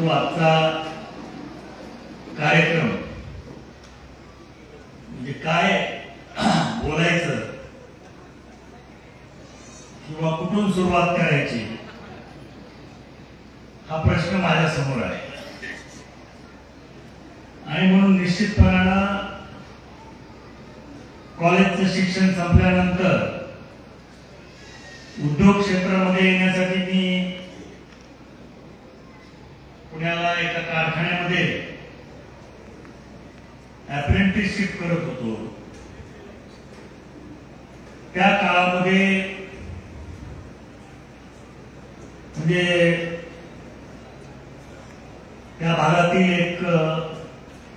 परंतु आजचा कार्यक्रम म्हणजे काय बोलायचं किंवा कुठून सुरुवात करायची हा प्रश्न माझ्या समोर आहे. आणि म्हणून निश्चितपणानं कॉलेजचं शिक्षण संपल्यानंतर उद्योग क्षेत्रामध्ये येण्यासाठी मी पुण्याला एका कारखान्यामध्ये अप्रेंटिसशिप करत होतो. त्या काळामध्ये म्हणजे त्या भागातील एक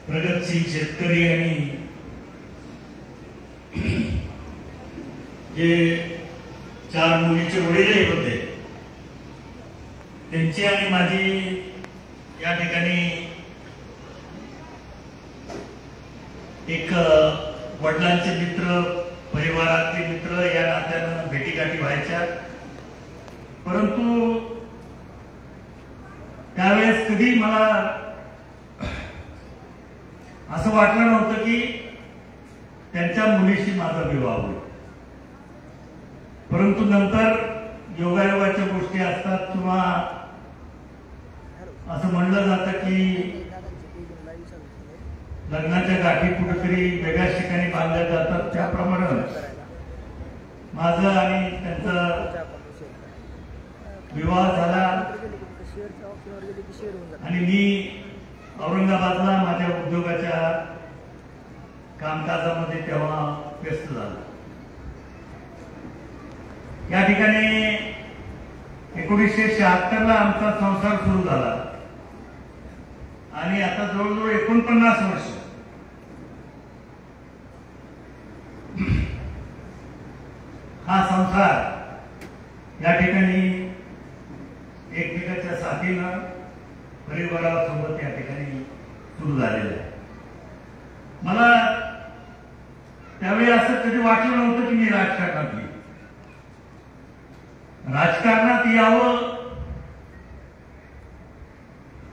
प्रगतशील शेतकरी आणि जे 4 मुलीचे वडीलही होते त्यांची आणि माझी या ठिकाणी एक वडिलांचे मित्र, परिवारातले मित्र या नात्यानं भेटीगाठी व्हायच्या. परंतु त्यावेळेस कधी मला असं वाटलं नव्हतं की त्यांच्या मुलीशी माझा विवाह होईल. परंतु नंतर योगायोगाच्या गोष्टी असतात किंवा असं म्हणलं जातं की लग्नाच्या गाठी कुठेतरी वेगळ्याच ठिकाणी बांधल्या जातात. त्याप्रमाणे माझा आणि त्यांचा विवाह झाला आणि मी औरंगाबादला माझ्या उद्योगाच्या कामकाजामध्ये तेव्हा व्यस्त झालो. या ठिकाणी 1976 ला आमचा संसार सुरू झाला आणि आता जवळजवळ 49 वर्ष हा संसार या ठिकाणी एकमेकाच्या साथीनं परिवारासोबत या ठिकाणी सुरू झालेला आहे. मला त्यावेळी असं कधी वाटलं नव्हतं की मी राजकारणात यावं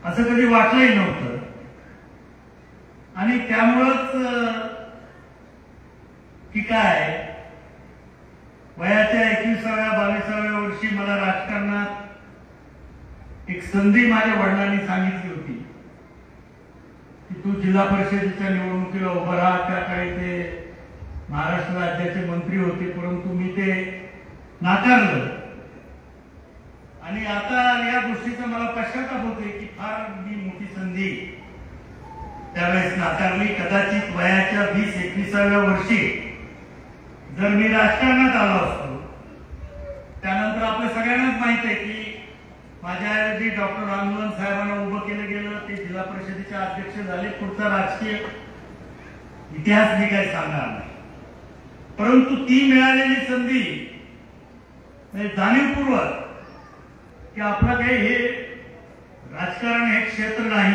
असं कधी वाटलंही नव्हतं. आणि त्यामुळंच की काय वयाच्या 21व्या-22व्या वर्षी मला राजकारणात एक संधी माझ्या वडिलांनी सांगितली होती की तू जिल्हा परिषदेच्या निवडणुकीला उभा राहा. त्या काळी ते महाराष्ट्र राज्याचे मंत्री होते, परंतु मी ते नाकारलं. आणि आता या गोष्टीचा मला पश्चाताप होतोय की फार मी मोठी संधी त्यावेळेस नाकारली. कदाचित वयाच्या 20-21व्या वर्षी जर मी राजकारणात आलो असतो, त्यानंतर आपल्या सगळ्यांनाच माहित आहे की माझ्याऐवजी डॉक्टर राममोहन साहेबांना उभं केलं गेलं. ते जिल्हा परिषदेचे अध्यक्ष झाले. पुढचा राजकीय इतिहास मी काही सांगणार नाही. परंतु ती मिळालेली संधी जाणीवपूर्वक की आपलं काही हे राजकारण हे क्षेत्र नाही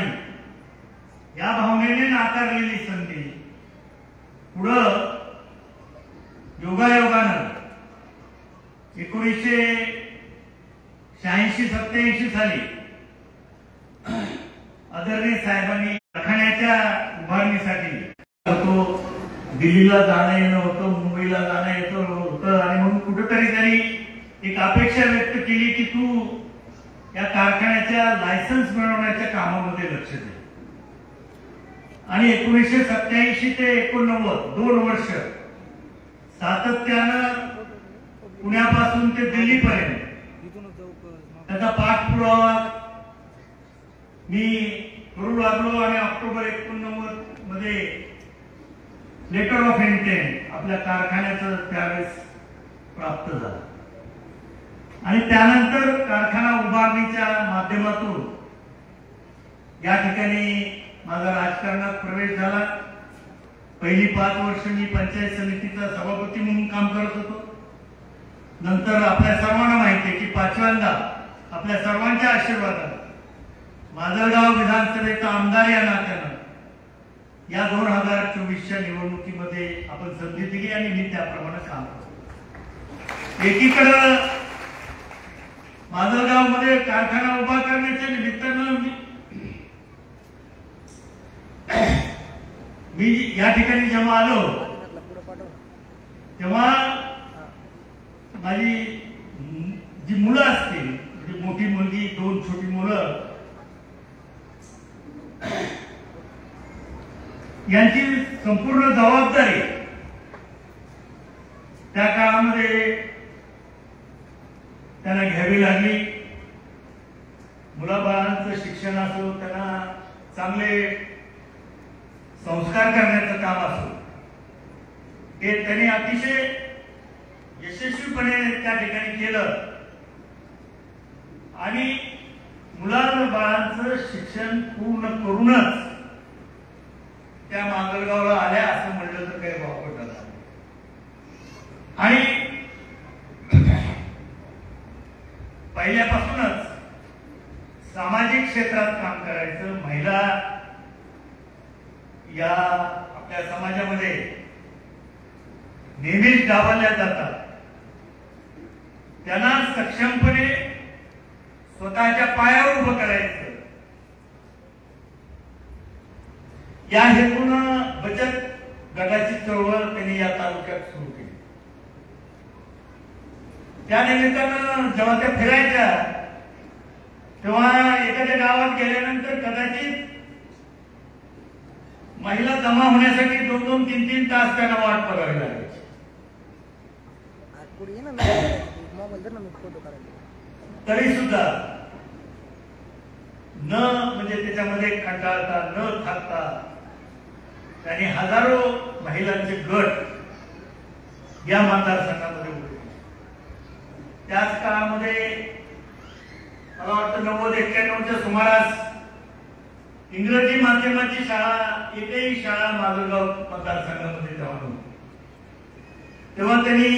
या भावनेने नाकारलेली संधी पुढं योगायोगानं 1986-87 साली आदरणीय साहेबांनी कारखान्याच्या उभारणीसाठी तो दिल्लीला जाणं येणं होतं, मुंबईला जाणं येतं होतं. आणि म्हणून कुठेतरी त्यांनी एक अपेक्षा व्यक्त केली की तू या कारखान्याच्या लायसन्स मिळवण्याच्या कामामध्ये लक्ष दे. आणि 1987 ते 89 2 वर्ष सातत्यानं पुण्यापासून ते दिल्लीपर्यंत त्याचा पाठपुरावा मी करू लागलो. आणि ऑक्टोबर 89 मध्ये लेटर ऑफ इंटेंट आपल्या कारखान्याचं त्यावेळेस प्राप्त झालं. आणि त्यानंतर कारखाना उभारणीच्या माध्यमातून या ठिकाणी माझा राजकारणात प्रवेश झाला. पहिली 5 वर्ष मी पंचायत समितीचा सभापती म्हणून काम करत होतो. नंतर आपल्या सर्वांना माहिती आहे की 5व्यांदा आपल्या सर्वांच्या आशीर्वादाने माजलगाव विधानसभेचा आमदार या नात्यानं या 2024च्या निवडणुकीमध्ये आपण संधी दिली आणि मी त्याप्रमाणे काम करतो. एकीकडे माजलगाव मध्ये कारखाना उभा करण्याच्या निमित्तानं मी मी या ठिकाणी जेव्हा आलो तेव्हा माझी जी मुलं असतील, म्हणजे मोठी मुलगी, 2 छोटी मुलं, यांची संपूर्ण जबाबदारी त्या काळामध्ये त्यांना घ्यावी लागली. मुलाबाळांचं शिक्षण असो, त्यांना चांगले संस्कार करण्याचं काम असो, हे त्यांनी अतिशय यशस्वीपणे त्या ठिकाणी केलं. आणि मुलाबाळांचं शिक्षण पूर्ण करूनच त्या मांजरगावला आल्या असं म्हणलं तर काही वापर झाला. आणि पहिल्यापासूनच सामाजिक क्षेत्रात काम करायचं. महिला या आपल्या समाजामध्ये नेहमीच डावलल्या जातात. त्यांना सक्षमपणे स्वतःच्या पायावर उभं करायचं, या हेतून बचत गटाची चळवळ त्यांनी या तालुक्यात सुरू केली. त्या निमित्तानं जेव्हा त्या फिरायच्या तेव्हा एखाद्या गावात गेल्यानंतर कदाचित महिला जमा होण्यासाठी 2-2, 3-3 तास त्यांना वाट बघावी लागायची. तरी सुद्धा न म्हणजे त्याच्यामध्ये कंटाळता न थाकता त्यांनी हजारो महिलांचे गट या मतदारसंघामध्ये उभे. त्याच काळामध्ये मला वाटतं 90-91च्या सुमारास इंग्रजी माध्यमाची शाळा, एकही शाळा माजलगाव मतदारसंघामध्ये तेव्हा नव्हती. तेव्हा त्यांनी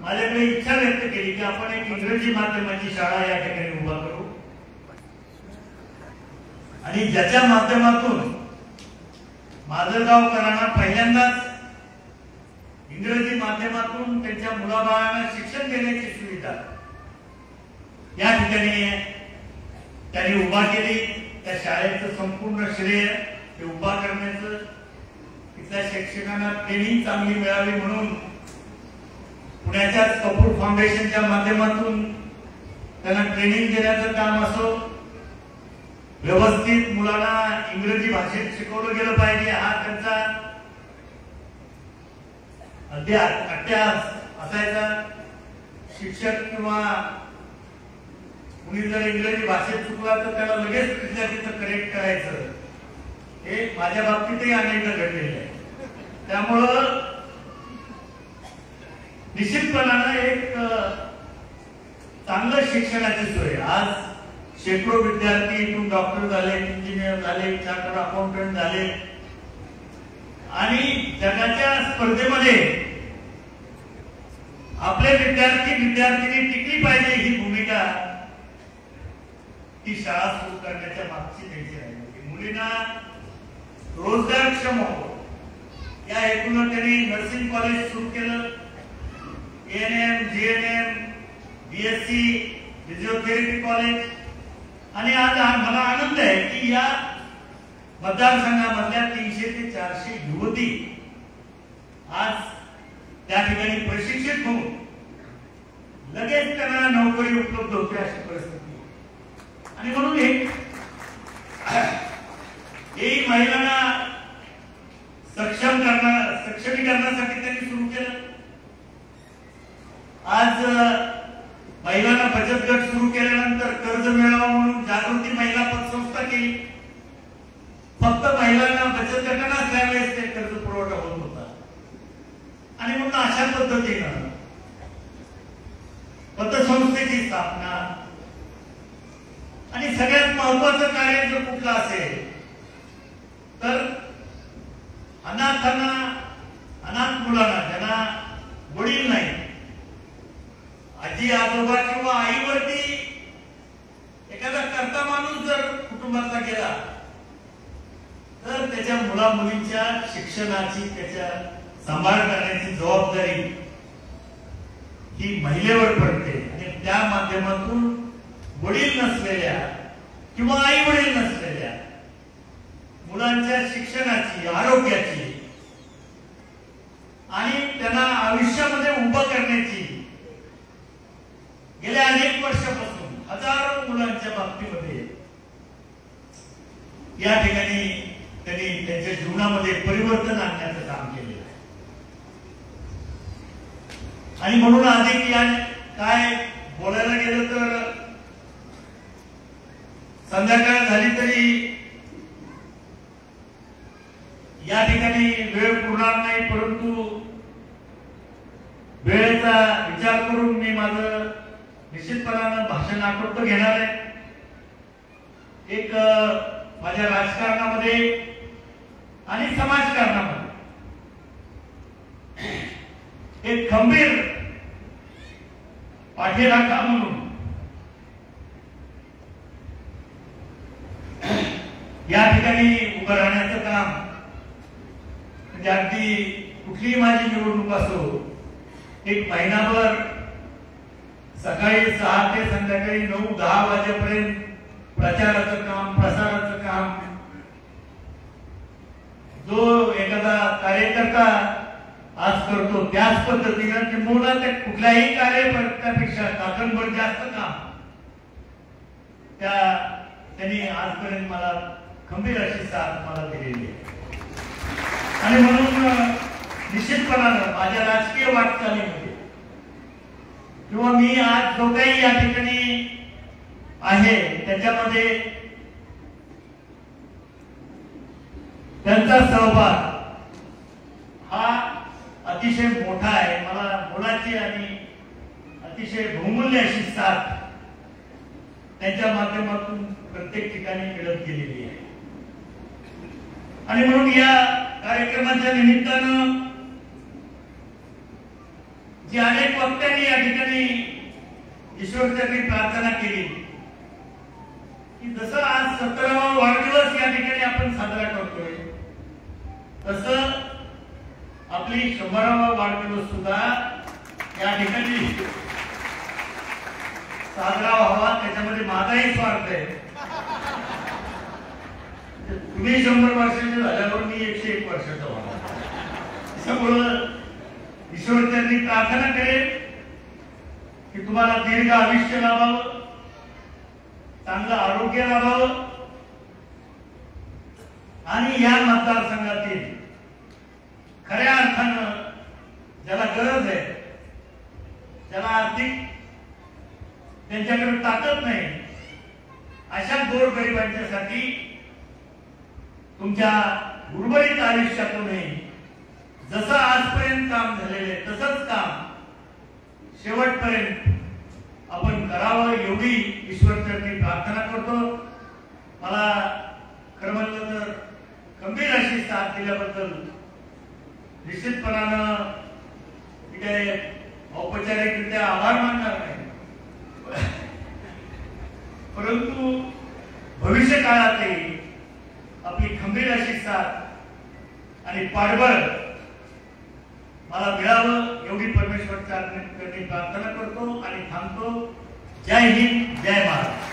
माझ्याकडे इच्छा व्यक्त केली की आपण एक इंग्रजी माध्यमाची शाळा या ठिकाणी उभा करू आणि ज्याच्या माध्यमातून माजलगावकरांना पहिल्यांदाच इंग्रजी माध्यमातून त्यांच्या मुलाबाळांना शिक्षण देण्याची सुविधा या ठिकाणी त्यांनी उभा केली. त्या शाळेचं संपूर्ण श्रेय हे उभा करण्याचं, तिथल्या शिक्षकांना ट्रेनिंग चांगली मिळावी म्हणून पुण्याच्या कपूर फाउंडेशनच्या माध्यमातून त्यांना ट्रेनिंग देण्याचं काम असो, व्यवस्थित मुलांना इंग्रजी भाषेत शिकवलं गेलं पाहिजे हा त्यांचा अध्यास असायचा. शिक्षक किंवा कुणी जर इंग्रजी भाषेत चुकला तर त्याला लगेच तिथल्या तिथं करेक्ट करायचं, हे माझ्या बाबतीतही अनेकदा घडलेलं आहे. त्यामुळं निश्चितपणानं एक चांगलं शिक्षणाची सोय. आज शेकडो विद्यार्थी इथून डॉक्टर झाले, इंजिनियर झाले, चार्टर्ड अकाउंटंट झाले आणि जगाच्या स्पर्धेमध्ये आपले विद्यार्थिनी टिकली पाहिजे ही भूमिका ती शाळा सुरू करण्याच्या मागची त्यांची राहिली. मुलींना रोजगारक्षम हो या हेतून त्यांनी नर्सिंग कॉलेज सुरू केलं. ANM, GNM, BSc, physiotherapy college. आणि आज मला आनंद आहे की या मतदारसंघामधल्या 300 ते 400 युवती आज त्या ठिकाणी प्रशिक्षित होऊन लगेच त्यांना नोकरी उपलब्ध होते अशी परिस्थिती. आणि म्हणून हे महिलांना सक्षमीकरणासाठी त्यांनी सुरू केलं. आज महिलांना बचत गट सुरू केल्यानंतर कर्ज मिळावं म्हणून जागृती महिला पतसंस्था केली. फक्त महिलांना बचत गटांना त्यावेळेस ते कर्ज पुरवठा होत होता. आणि म्हणून अशा पद्धतीनं पतसंस्थेची स्थापना आणि सगळ्यात महत्वाचं कार्य जर कुठलं असेल तर अनाथ मुलांना ज्यांना वडील नाही, आजी आजोबा किंवा आईवरती एखादा कर्ता माणूस जर कुटुंबातला गेला तर त्याच्या मुला मुलींच्या शिक्षणाची, त्याच्या सांभाळ करण्याची जबाबदारी ही महिलेवर पडते. आणि त्या माध्यमातून वडील नसलेल्या किंवा आई वडील नसलेल्या मुलांच्या शिक्षणाची, आरोग्याची आणि त्यांना आयुष्यामध्ये उभं करण्याची गेल्या अनेक वर्षापासून हजारो मुलांच्या बाबतीमध्ये या ठिकाणी त्यांनी त्यांच्या जीवनामध्ये परिवर्तन आणण्याचं काम केलेलं आहे. आणि म्हणून अधिक या काय बोलायला गेलं तर संध्याकाळ झाली तरी या ठिकाणी वेळ पुरणार नाही, परंतु वेळेचा विचार करून मी माझं निश्चितपणानं भाषण आटोपतं घेणार आहे. एक माझ्या राजकारणामध्ये आणि समाजकारणामध्ये एक खंबीर पाठीराखा म्हणून या ठिकाणी उभं राहण्याचं काम, म्हणजे अगदी कुठलीही माझी निवडणूक असो, एक महिनाभर सकाळी 6 ते संध्याकाळी 9-10 वाजेपर्यंत प्रचाराचं काम, प्रसाराचं काम, जो एखादा कार्यकर्ता आज करतो त्याच पद्धतीनं किंवा त्या कुठल्याही कार्यकर्त्यापेक्षा ताकदभर जास्त काम त्यांनी आजपर्यंत मला खंबीर अशी साथ मला दिलेली आहे. आणि म्हणून निश्चितपणानं माझ्या राजकीय वाटचालीमध्ये किंवा मी आज जो काही या ठिकाणी आहे त्याच्यामध्ये त्यांचा सहभाग हा अतिशय मोठा आहे. मला मुलाची आणि अतिशय बहुमूल्य अशी साथ त्यांच्या माध्यमातून प्रत्येक ठिकाणी मिळत गेलेली आहे. आणि म्हणून या कार्यक्रमाच्या निमित्तानं जी अनेक वक्त्यांनी या ठिकाणी ईश्वरचरणी प्रार्थना केली की जसं आज 17वा वाढदिवस या ठिकाणी आपण साजरा करतोय, तसं आपली 100वा वाढदिवस सुद्धा या ठिकाणी साजरा व्हावा, त्याच्यामध्ये माझाही स्वार्थ आहे. तुम्ही 100 वर्षाचे झाल्यावर मी 101 वर्षाचा व्हावा. त्यामुळं ईश्वरचरणी प्रार्थना करेल की तुम्हाला दीर्घ आयुष्य लाभावं, चांगलं आरोग्य लाभावं आणि या मतदारसंघातील खऱ्या अर्थानं ज्याला गरज आहे, ज्याला आर्थिक त्यांच्याकडे ताकद नाही, अशा गोरगरिबांच्यासाठी तुमच्या उर्वरित आयुष्यातूनही जसं आजपर्यंत काम झालेलं आहे तसंच काम शेवटपर्यंत आपण करावं, एवढी ईश्वरचरणी प्रार्थना करतो. मला खरं म्हणलं तर गंभीर अशी साथ दिल्याबद्दल निश्चितपणानं मी काय औपचारिकरित्या आभार मानणार नाही, परंतु भविष्य काळातही आपली खंबीर अशी साथ आणि पाठबळ मला मिळावं एवढी परमेश्वराची प्रार्थना करतो आणि थांबतो. जय हिंद, जय महाराष्ट्र.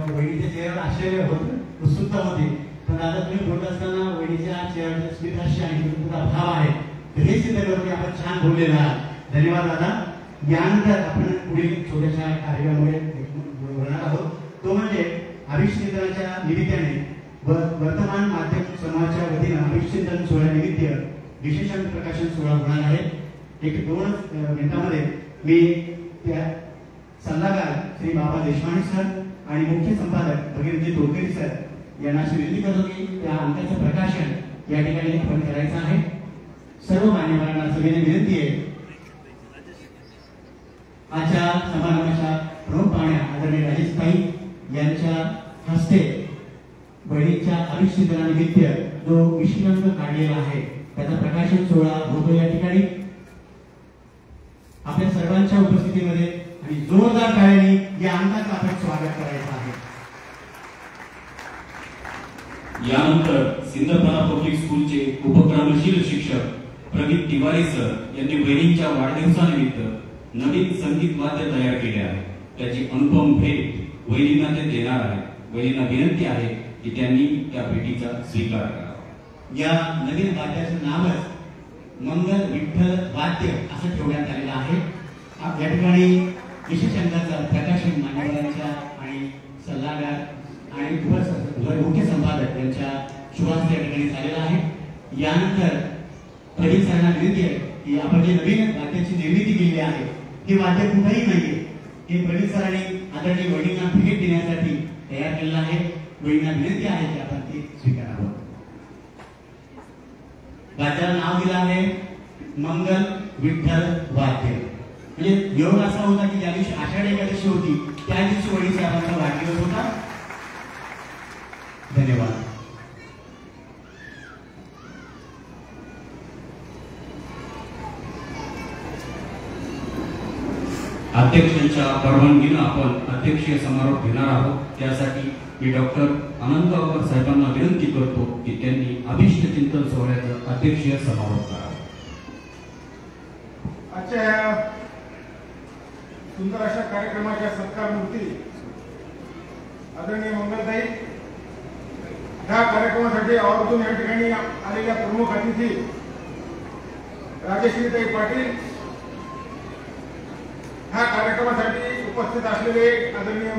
वहिनीच्या चेहऱ्यावर आश्चर्य होतं, उत्सुकता होती, पण दादा तुम्ही बोलत असताना वहिनीच्या चेहऱ्यावर स्मित हास्य आणि तुमचा भाव आहे, हे सिद्ध करतो. आपण छान बोललेला आहात, धन्यवाद दादा. यानंतर आपण पुढील छोट्याशा कार्यक्रमामुळे बोलणार आहोत, तो म्हणजे अभिषेकाच्या निमित्ताने वर्तमान माध्यम समाजाच्या वतीनं अभिषेक सोहळ्यानिमित्त विशेष प्रकाशन सोहळा होणार आहे. 1-2 मिनिटांमध्ये मी त्या सल्लागार श्री बाबा देशपांडे सर आणि मुख्य संपादक भगीरथजी तोडकरी सर यांना अशी विनंती करतो की त्या अंकाचं प्रकाशन या ठिकाणी आपण करायचं आहे. सर्व मान्यवरांना सगळ्यांनी विनंती आहे, आजच्या समारंभाच्या प्रमुख पाहुण्या आदरणीय राजेशताई यांच्या हस्ते बहिणीच्या अभिषेकानिमित्त जो विश्रांत काढलेला आहे त्याचा प्रकाशन सोहळा होतो या ठिकाणी. आपल्या सर्वांच्या उपस्थितीमध्ये आणि जोरदार टाळ्यांनी या अंकाचं आपण स्वागत करायचं आहे. यानंतर सिंदफणा पब्लिक स्कूलचे उपक्रमशील शिक्षक प्रदीप तिवारी सर यांनी बहिणींच्या वाढदिवसानिमित्त नवीन संगीत वाद्य तयार केले आहे. त्याची अनुपम भेट वहिनींना ते देणार आहेत। वहिनींना विनंती आहे की त्यांनी त्या भेटीचा स्वीकार करावा। या नवीन वाद्याचं नावच मंगल विठ्ठल वाद्य असं ठेवण्यात आलेलं आहे। या ठिकाणी विशेष अंगाचा प्रकाशन मान्यवरांच्या आणि सल्लागार आणि मुख्य संपादक यांच्या शुभास्ते या ठिकाणी झालेला आहे। यानंतर प्रवीण सरांना विनंती आहे की आपण जे नवीन वाद्याची निर्मिती केली आहे हे वाद्य कुठेही नाहीये, हे प्रवीण सरांनी आदरणीय वडिलांना भेट देण्यासाठी तयार केलेलं आहे। वडिलांना विनंती आहे की आपण ते स्वीकारावं। वाद्याला नाव दिलं आहे मंगल विठ्ठल वाद्य। म्हणजे योग असा होता की ज्या दिवशी आषाढी एकादशी होती त्या दिवशी वडील साहेबांचा वाढदिवस होता। धन्यवाद। अध्यक्षांच्या परवानगीनं आपण अध्यक्षीय समारोप घेणार आहोत। त्यासाठी मी डॉक्टर अनंत गावकर साहेबांना विनंती करतो की त्यांनी अभिष्ट चिंतन सोहळ्याचा अध्यक्षीय समारोप करावा। आजच्या या सुंदर अशा कार्यक्रमाच्या सत्कार मूर्ती आदरणीय मंगलताई, ह्या कार्यक्रमासाठी आवर्जून या ठिकाणी आलेल्या प्रमुख अतिथी राजश्रीताई पाटील, ह्या कार्यक्रमासाठी उपस्थित असलेले आदरणीय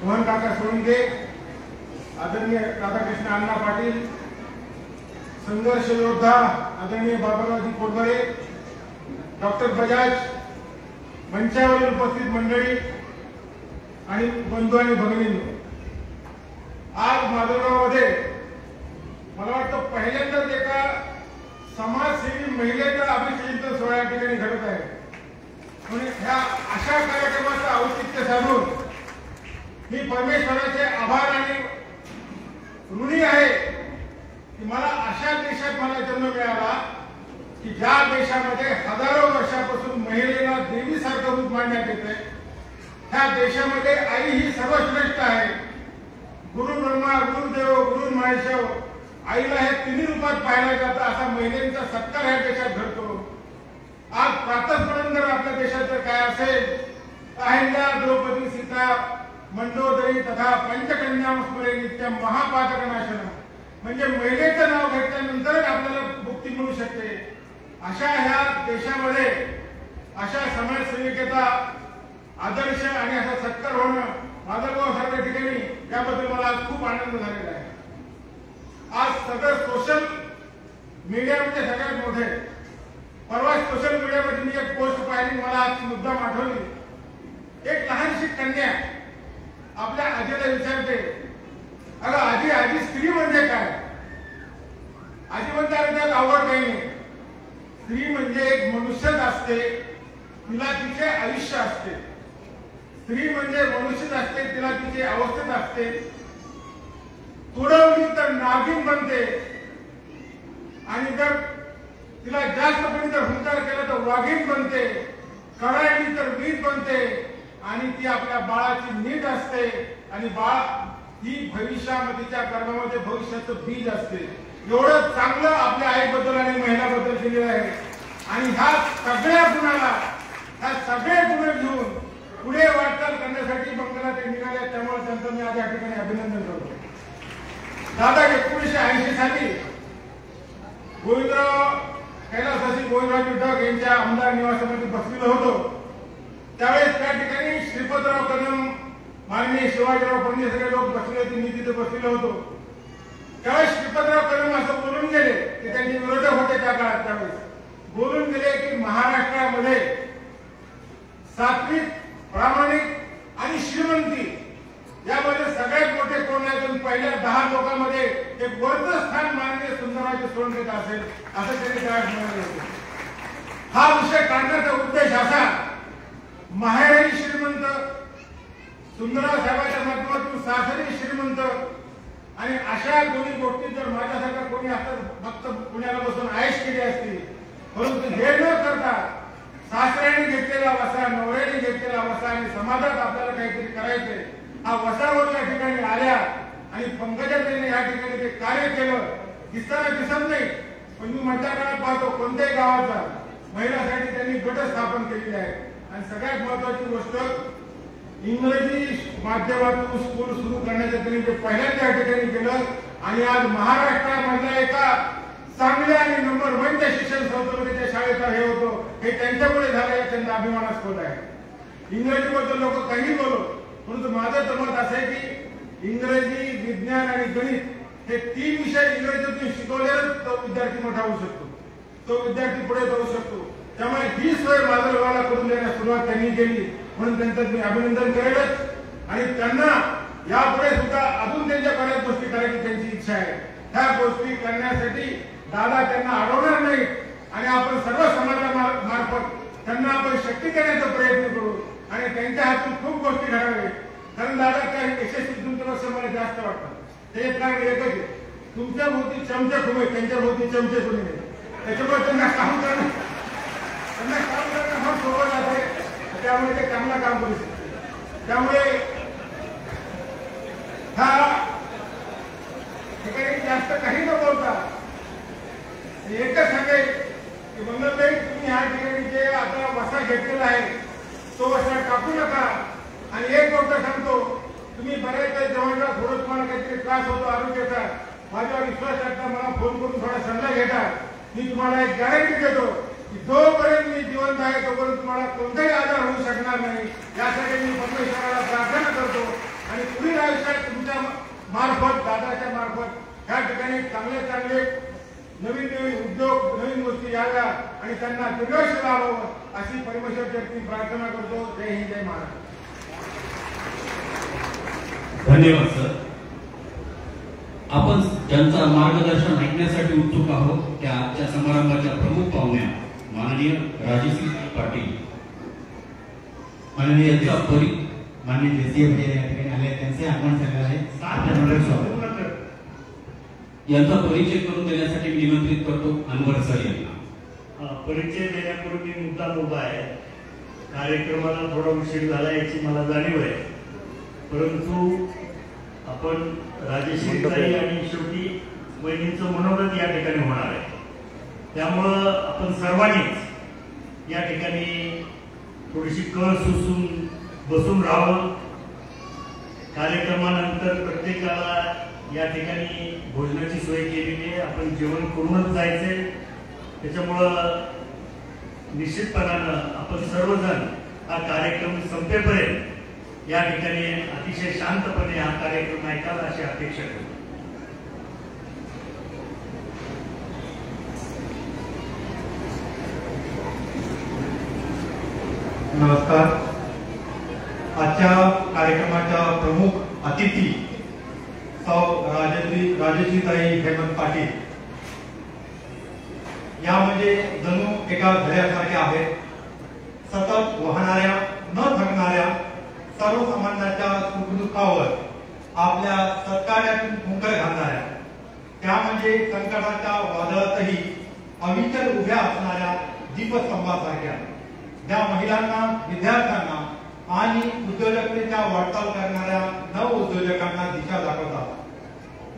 मोहन काका सोळंके, आदरणीय राधाकृष्ण अण्णा पाटील, संघर्ष योद्धा आदरणीय बाबारावजी कोडबरे, डॉक्टर बजाज, मंचावरील उपस्थित मंडळी आणि बंधू आणि भगिनींनो, आज माधवगावमध्ये मला वाटतं पहिल्यांदाच एका समाजसेवी महिलेचा अभिषेक सोहळ्या ठिकाणी घडत आहे। म्हणून ह्या अशा कार्यक्रमाचं औचित्य साधून मी परमेश्वराचे आभार आणि ऋणी आहे की मला अशा देशात मला जन्म मिळाला की ज्या देशामध्ये हजारो वर्षापासून महिलेला देवीसारखं रूप मानण्यात येते। ह्या देशामध्ये आई ही सर्वश्रेष्ठ आहे। गुरु ब्रह्मा, गुरुदेव, गुरु महेश्वर, आईला हे तिन्ही रूपात पाहिलं जातं। असा महिलांचा सत्कार ह्या देशात घडतो। आज प्रातःस्मरण जर आपल्या देशात जर काय असेल, अहिल्या, द्रौपदी, सीता, मंडोदरी तथा पंचकन्या स्मरे नित्यम महापातकनाशन, म्हणजे महिलेचं नाव घेतल्यानंतरच आपल्याला मुक्ती मिळू शकते। अशा ह्या देशामध्ये अशा समाजसेविकेचा आदर्श आणि असा सत्कार होणं माधवगाव सारख्या ठिकाणी, याबद्दल मला आज खूप आनंद झालेला आहे। आज सगळं सोशल मीडिया म्हणजे सगळ्यात मोठे। परवा सोशल मीडियामध्ये मी एक पोस्ट पाहिली, मला आज मुद्दाम आठवली। एक लहानशी कन्या आपल्या आजीला विचारते, अगं आजी, आजी स्त्री म्हणजे काय? आजी म्हणते, अरे त्यात आवड काही नाही। स्त्री म्हणजे एक मनुष्यच असते, तिला तिचे आयुष्य असते। स्त्री म्हणजे मनुष्यच असते, तिला तिचे अवस्थेत असते। तुडवली तर नागिन बनते आणि जर तिला जास्त पर्यंत हुंकार केला तर वाघीण बनते, कडायली तर वीज बनते आणि ती आपल्या बाळाची नीट असते आणि बाळ ही भविष्यामध्येच्या कर्मामध्ये भविष्याचं बीज असते। एवढं चांगलं आपल्या आईबद्दल आणि महिलाबद्दल केलेलं आहे। आणि ह्या सगळ्या गुणाला, ह्या सगळे गुण घेऊन पुढे वाटचाल करण्यासाठी मंगला ते निघाले। त्यामुळे त्यांचं मी आज या ठिकाणी अभिनंदन करतो। दादा 1980 साली गोविंदराव कैलासवासी गोविंदराव टिळक यांच्या आमदार निवासामध्ये बसलेलो होतो। त्यावेळेस त्या ठिकाणी श्रीपतराव कदम, माननीय शिवाजीराव फडणवीस सगळे लोक बसले होते, मी तिथे बसलेलो होतो। त्यावेळेस श्रीपतराव कदम असं बोलून गेले की त्यांचे विरोधक होते त्या काळात, त्यावेळेस बोलून गेले की महाराष्ट्रामध्ये सात्विक, प्रामाणिक आणि श्रीमंती यामध्ये सगळ्यात मोठे कोण आहे? पहिल्या 10 लोकांमध्ये एक वरचं स्थान माननीय सुंदरराव सोळंके असेल असं त्यांनी त्यावेळेस म्हणाले होते। हा विषय काढण्याचा उद्देश असा, माहेरी श्रीमंत, सुंदरराव साहेबांच्या माध्यमातून सासरी श्रीमंत आणि अशा दोन्ही गोष्टी जर माझ्यासारखा कोणी असं फक्त पुण्याला बसून आयश केली असती, परंतु हे न करता सासऱ्याने घेतलेला वसा, नवऱ्याने घेतलेला वसा आणि समाजात आपल्याला काहीतरी करायचंय, हा वसावर या ठिकाणी आल्या आणि पंकजाताईने या ठिकाणी ते कार्य केलं। दिसताना दिसत नाही, पण मी मधल्या काळात पाहतो कोणत्याही गावाचा महिलांसाठी त्यांनी गट स्थापन केलेले आहे। आणि सगळ्यात महत्वाची गोष्ट, इंग्रजी माध्यमातून स्कूल सुरू करण्याचं त्यांनी जे पहिल्यांदा या ठिकाणी केलं आणि आज महाराष्ट्रामधल्या एका चांगल्या आणि नंबर 1 च्या शिक्षण संस्थेमध्ये त्या शाळेचा हे होतो हे त्यांच्यामुळे झालं, या त्यांचा अभिमानास्पद आहे. इंग्रजीबद्दल लोक काही बोलो, परंतु माझं तर मत असं आहे की इंग्रजी, विज्ञान आणि गणित हे 3 विषय इंग्रजीतून शिकवल्यानंतर तो विद्यार्थी मोठा होऊ शकतो, तो विद्यार्थी पुढे जाऊ शकतो. त्यामुळे ही सोय माजलगावला करून देण्यास सुरुवात त्यांनी केली, म्हणून त्यांचं मी अभिनंदन करेलच आणि त्यांना यापुढे सुद्धा अजून त्यांच्या बऱ्याच गोष्टी करायची त्यांची इच्छा आहे. ह्या गोष्टी करण्यासाठी दादा त्यांना अडवणार नाही आणि आपण सर्व समाजामार्फत त्यांना आपण शक्ती करण्याचा प्रयत्न करू आणि त्यांच्या हातून खूप गोष्टी घडावे. कारण दादाच्या यशस्वी तुमच्यापेक्षा मला जास्त वाटतं. ते एक कारण एकच आहे, तुमच्या भोवती चमचे खूप आहेत, त्यांच्या भोवती चमचे कोणी नाही. त्याच्यामुळे त्यांना काम करणं हा सोबत आहे, त्यामुळे ते चांगलं काम करू शकते. त्यामुळे हा ठिकाणी जास्त काही न बोलता एकच सांगेल की मंगलताई, तुम्ही ह्या ठिकाणी जे आता वसा घेतलेला आहे तो वसा टाकू नका. आणि एक गोष्ट सांगतो, तुम्ही बऱ्याच जेव्हा थोडं तुम्हाला काहीतरी त्रास होतो आरोग्याचा, माझ्यावर विश्वास टाकता, मला फोन करून थोडा सल्ला घेता. मी तुम्हाला एक गॅरंटी देतो की जोपर्यंत मी जिवंत आहे तोपर्यंत तुम्हाला कोणताही आजार होऊ शकणार नाही. यासाठी मी परमेश्वराला प्रार्थना करतो आणि पुढील आयुष्यात तुमच्या मार्फत, दादाच्या मार्फत ह्या ठिकाणी चांगले चांगले नवीन नवीन उद्योग, नवीन गोष्टी याव्या आणि त्यांना दीर्घायुष्य लाभावं अशी परमेश्वरची प्रार्थना करतो. जय हिंद, जय महाराष्ट्र. धन्यवाद सर. आपण त्यांचं मार्गदर्शन ऐकण्यासाठी उत्सुक आहोत. त्या आजच्या समारंभाच्या प्रमुख पाहुण्या माननीय राजश्री पाटील, माननीय जेसी या ठिकाणी आले, त्यांचे आगमन झालेलं आहे. यांचा परिचय करून देण्यासाठी मी निमंत्रित करतो अनवर सर यांना. परिचय देण्यापूर्वी मी मुद्दा उभा आहे. कार्यक्रमाला थोडा उशीर झाला याची मला जाणीव आहे, परंतु आपण राजेश्रीताई आणि शेवटी वहिनींचं मनोरथ या ठिकाणी होणार आहे. त्यामुळं आपण सर्वांनीच या ठिकाणी थोडीशी कळ सुसून बसून राहावं. कार्यक्रमानंतर प्रत्येकाला या ठिकाणी भोजनाची सोय केलेली आहे, आपण जेवण करूनच जायचंय. त्याच्यामुळं निश्चितपणानं आपण सर्वजण हा कार्यक्रम संपेपर्यंत या ठिकाणी अतिशय शांतपणे हा कार्यक्रम ऐकावा अशी अपेक्षा करतो. नमस्कार. आजच्या कार्यक्रमाच्या प्रमुख अतिथी सौ राजश्रीताई हेमंत पाटील या म्हणजे जणू एका झऱ्यासारख्या आहेत. सतत वाहणाऱ्या, न थकणाऱ्या, सर्वसामान्यांच्या सुखदुःखावर आपल्या सत्कार्यातून फुंकर घालणाऱ्या, त्या म्हणजे संकटाच्या वादळातही अविचल उभ्या असणाऱ्या दीपस्तंभासारख्या, ज्या महिलांना, विद्यार्थ्यांना आणि उद्योजकतेच्या वाटचाल करणाऱ्या नव उद्योजकांना दिशा दाखवतात.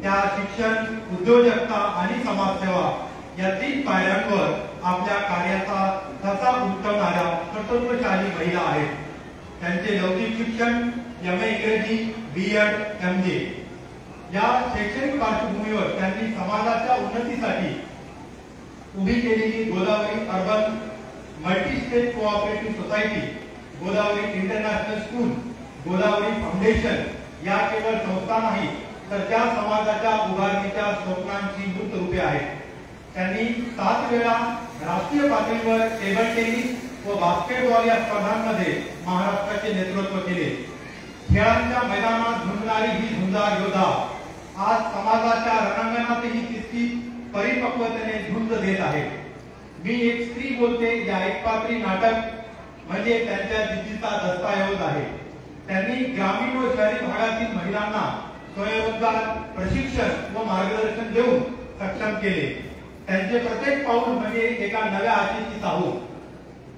त्या शिक्षण, उद्योजकता आणि समाजसेवा या 3 पायऱ्यांवर आपल्या कार्याचा ठसा उमटवणाऱ्या कर्तृत्वशाली महिला आहेत. त्यांचे लौकिक शिक्षण MA इंग्रजी, BEd, MJ या शैक्षणिक पार्श्वभूमीवर त्यांनी समाजाच्या उन्नतीसाठी उभी केलेली Godavari urban multi state cooperative society, Godavari international school, Godavari foundation या केवळ संस्था नाही तर त्या समाजाच्या उभारणीच्या स्वप्नांची मूर्त रूपे आहेत. त्यांनी 7 वेळा राष्ट्रीय पातळीवर टेबल टेनिस व बास्केटबॉल या स्पर्धांमध्ये महाराष्ट्राचे नेतृत्व केले. खेळांच्या मैदानात झुंजणारी ही झुंजार योद्धा आज समाजाच्या रणांगणातही तितकी परिपक्वतेने झुंज देत आहे. मी एक स्त्री बोलते या एकपात्री नाटक म्हणजे त्यांच्या जिद्दीचा दस्तऐवज आहे. त्यांनी ग्रामीण व शहरी भागातील महिलांना स्वयंरोजगार, प्रशिक्षण व मार्गदर्शन देऊन सक्षम केले. त्यांचे प्रत्येक पाऊल म्हणजे एका नव्या आशेची चाहूल.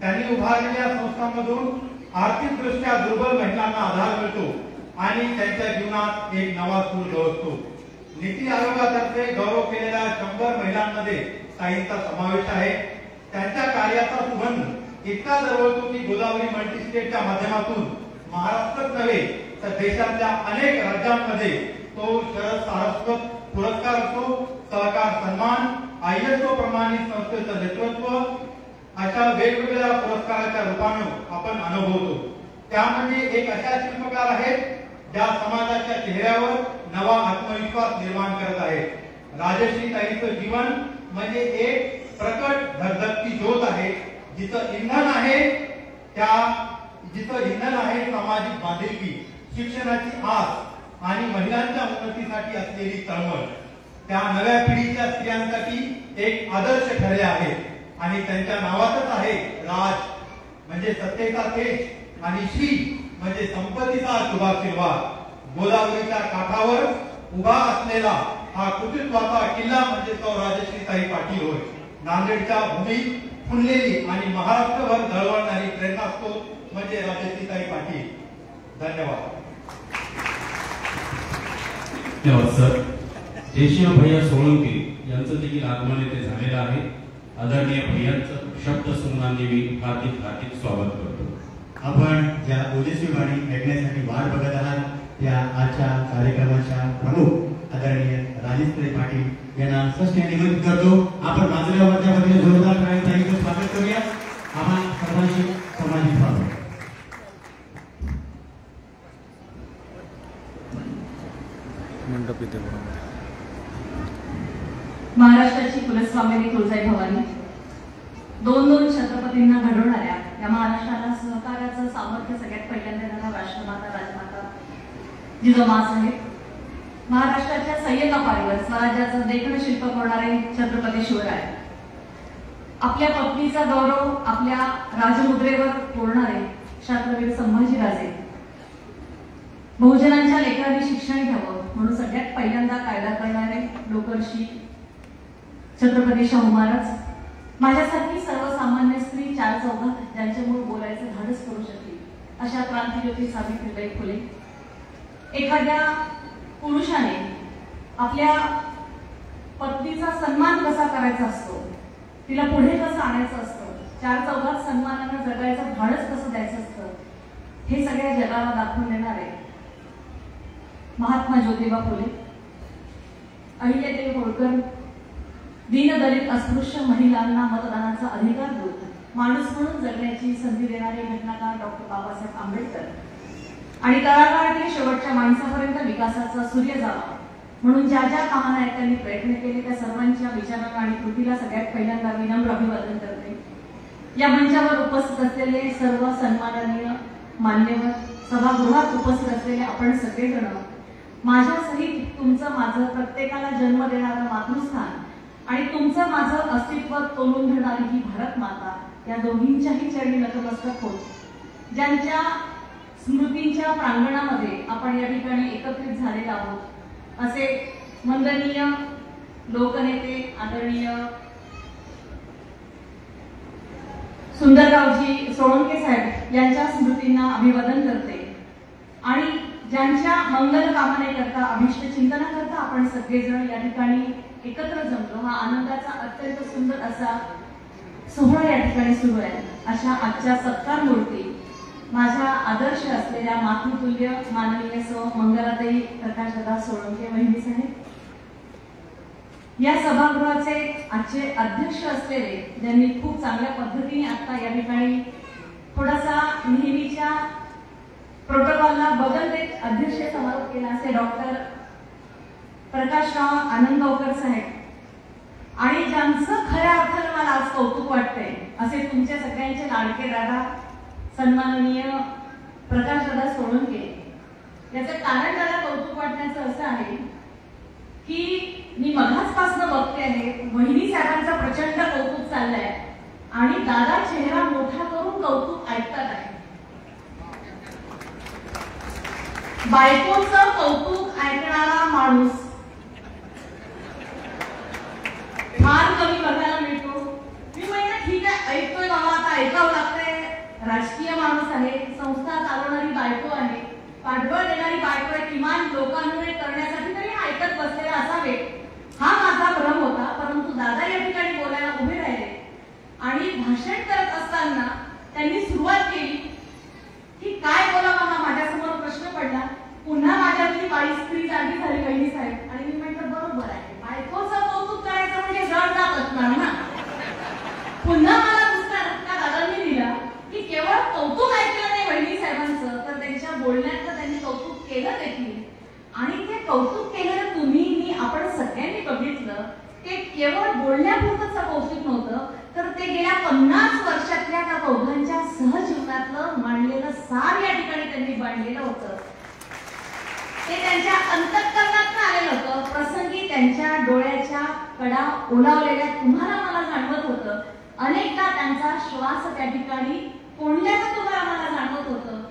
त्यांनी उभारलेल्या संस्थांमधून आर्थिक दृष्ट्या दुर्बल महिलांना आधार मिळतो आणि त्यांच्या जीवनात एक नवा सूर गवसतो. नीती आयोगातर्फे गौरव केलेल्या 100 महिलांमध्ये ताईंचा समावेश आहे. त्यांच्या कार्याचा सुगंध इतका दरवळतो की गोदावरी मल्टीस्टेटच्या माध्यमातून महाराष्ट्रात नव्हे तर देशातल्या अनेक राज्यांमध्ये तो शरद सारस्वत पुरस्कार असो, सहकार सन्मान, ISO प्रमाणित संस्थेचं नेतृत्व अशा वेगवेगळ्या पुरस्काराच्या रूपानं आपण अनुभवतो. त्यामध्ये एक अशा शिल्पकार आहेत ज्या समाजाच्या चेहऱ्यावर नवा आत्मविश्वास निर्माण करत आहेत. राजश्री ताईंचं जीवन म्हणजे एक प्रकट धगधगती ज्योत आहे. जिथं इंधन आहे सामाजिक बांधिलकी, शिक्षणाची आस आणि महिलांच्या उन्नतीसाठी असलेली तळमळ त्या नव्या पिढीच्या स्त्रियांसाठी एक आदर्श ठरले आहेत आणि त्यांच्या नावातच आहे राज म्हणजे सत्तेचा तेज आणि श्री म्हणजे संपत्तीचा शुभाशीर्वाद. गोदावरीच्या काठावर उभा असलेला हा कुटुंबाचा किल्ला म्हणजे तो राजश्रीताई पाटील होय. नांदेडच्या भूमीत फुललेली आणि महाराष्ट्रभर झळवळणारी प्रेरणास्त्रोत म्हणजे राजश्रीताई पाटील. धन्यवाद. धन्यवाद सर. देशीय भैया सोळंके यांचं देखील आगमन येथे झालेलं आहे. आदरणीय भैयांचं शब्द सुमनांनी मी हार्दिक स्वागत करतो. आपण ज्या ओजस्वी वाणी ऐकण्यासाठी वाट बघत आहात त्या आजच्या कार्यक्रमाच्या प्रमुख आदरणीय राजेश्री पाटील यांना सस्ने निमंत्रित करतो. आपण माझ्या वतीने जोरदार टाळ्यांचं स्वागत करूया. आपण सर्वांशी समाजिक व्हावं. महाराष्ट्राची कुलस्वामिनी तुळजाई भवानी, दोन छत्रपतींना घडवणाऱ्या या महाराष्ट्राला सहकार्याचं सामर्थ्य सगळ्यात पहिल्यांदा देणारा राष्ट्रमाता राजमाता जिजाऊसाहेब, महाराष्ट्राच्या सय्यदापारीवर स्वराज्याचं देखणं शिल्प कोरणारे छत्रपती शिवराय, आपल्या पत्नीचा गौरव आपल्या राजमुद्रेवर कोरणारे शास्त्रवीर संभाजीराजे, बहुजनांच्या लेकरांनी शिक्षण घ्यावं म्हणून सगळ्यात पहिल्यांदा कायदा करणारे लोकर्षी छत्रपती शाहू महाराज, माझ्यासारखी सर्वसामान्य स्त्री चार चौघात ज्यांच्यामुळे बोलायचं धाडस करू शकली अशा क्रांतिज्योती सावित्रीबाई फुले. एखाद्या पुरुषाने आपल्या पत्नीचा सन्मान कसा करायचा असतो, तिला पुढे कसं आणायचं असतं, चार चौघात सन्मानानं जगायचं धाडस कसं द्यायचं असतं, हे सगळ्या जगाला दाखवून देणारे महात्मा ज्योतिबा फुले, अहिल्यादेवी होळकर, दीनदलित अस्पृश्य महिलांना मतदानाचा अधिकार देऊन माणूस म्हणून जगण्याची संधी देणारे घटनाकार डॉक्टर बाबासाहेब आंबेडकर आणि तळागाळातील शेवटच्या माणसापर्यंत विकासाचा सूर्य जावा म्हणून ज्या ज्या महानायकांनी प्रयत्न केले त्या सर्वांच्या विचारांना आणि कृतीला सगळ्यात पहिल्यांदा विनम्र अभिवादन करते. या मंचावर उपस्थित असलेले सर्व सन्माननीय मान्यवर, सभागृहात उपस्थित असलेले आपण सगळेजण, माझ्यासहित तुमचं माझं प्रत्येकाला जन्म देणारं मातृस्थान आणि तुमचं माझं अस्तित्व तोलून धरणारी ही भारत माता, या दोघींच्याही चरणी नतमस्तक होत, ज्यांच्या स्मृतींच्या प्रांगणामध्ये आपण या ठिकाणी एकत्रित झालेलो आहोत, असे वंदनीय लोकनेते आदरणीय सुंदररावजी सोळंके साहेब यांच्या स्मृतींना अभिवादन करते. आणि ज्यांच्या मंगल कामनेकरता अभिष्ट चिंतनाकरता आपण सगळेजण या ठिकाणी एकत्र जमलो, हा आनंदाचा अत्यंत सुंदर असा सोहळा या ठिकाणी सुरू आहे. अशा आजच्या सत्कार मूर्ती माझ्या आदर्श असलेल्या मातृतुल्य माननीय सौ मंगलाताई प्रकाशदादा सोळंके वहिनी साहेब, या सभागृहाचे आजचे अध्यक्ष असलेले, ज्यांनी खूप चांगल्या पद्धतीने आता या ठिकाणी थोडासा नेहमीच्या प्रोटोकॉलला बदल देत अध्यक्ष समारोप केला असे डॉक्टर प्रकाशराव आनंदगावकर साहेब, आणि ज्यांचं खऱ्या अर्थानं मला आज कौतुक वाटतंय असे तुमच्या सगळ्यांचे लाडके दादा सन्माननीय प्रकाशदादा सोळंके. याचं कारण त्याला कौतुक वाटण्याचं असं आहे की मी मघाचपासून बघते आहे वहिनी साहेबांचा प्रचंड कौतुक चाललंय आणि दादा चेहरा मोठा करून कौतुक ऐकतात आहे. बायकोचं कौतुक ऐकणारा माणूस फार कमी बघायला मिळतो. मी म्हणलं ठीक आहे, ऐकतोय बाबा, आता ऐकावं लागतंय. राजकीय माणूस आहे, संस्था चालवणारी बायको आहे, पाठबळ देणारी बायको आहे, किमान लोकांमुळे करण्यासाठी तरी ऐकत बसलेला असावे हा माझा भ्रम होता. परंतु दादा या ठिकाणी बोलायला उभे राहिले आणि भाषण करत असताना त्यांनी सुरुवात केली की काय बोलावं हा बोलण्याचं त्यांनी कौतुक केलं देखील. आणि ते कौतुक केलेलं तुम्ही मी आपण सगळ्यांनी बघितलं. ते केवळ बोलण्यापुरतंच कौतुक नव्हतं, तर ते गेल्या 50 वर्षातल्या त्या दोघांच्या सहजीवनातलं मांडलेलं सार या ठिकाणी त्यांनी मांडलेलं होतं. ते त्यांच्या अंतःकरणातून आलेलं होतं. प्रसंगी त्यांच्या डोळ्याच्या कडा ओलावलेल्या तुम्हाला मला जाणवत होतं. अनेकदा त्यांचा श्वास त्या ठिकाणी कोंडल्याचं तुम्हाला मला जाणवत होतं.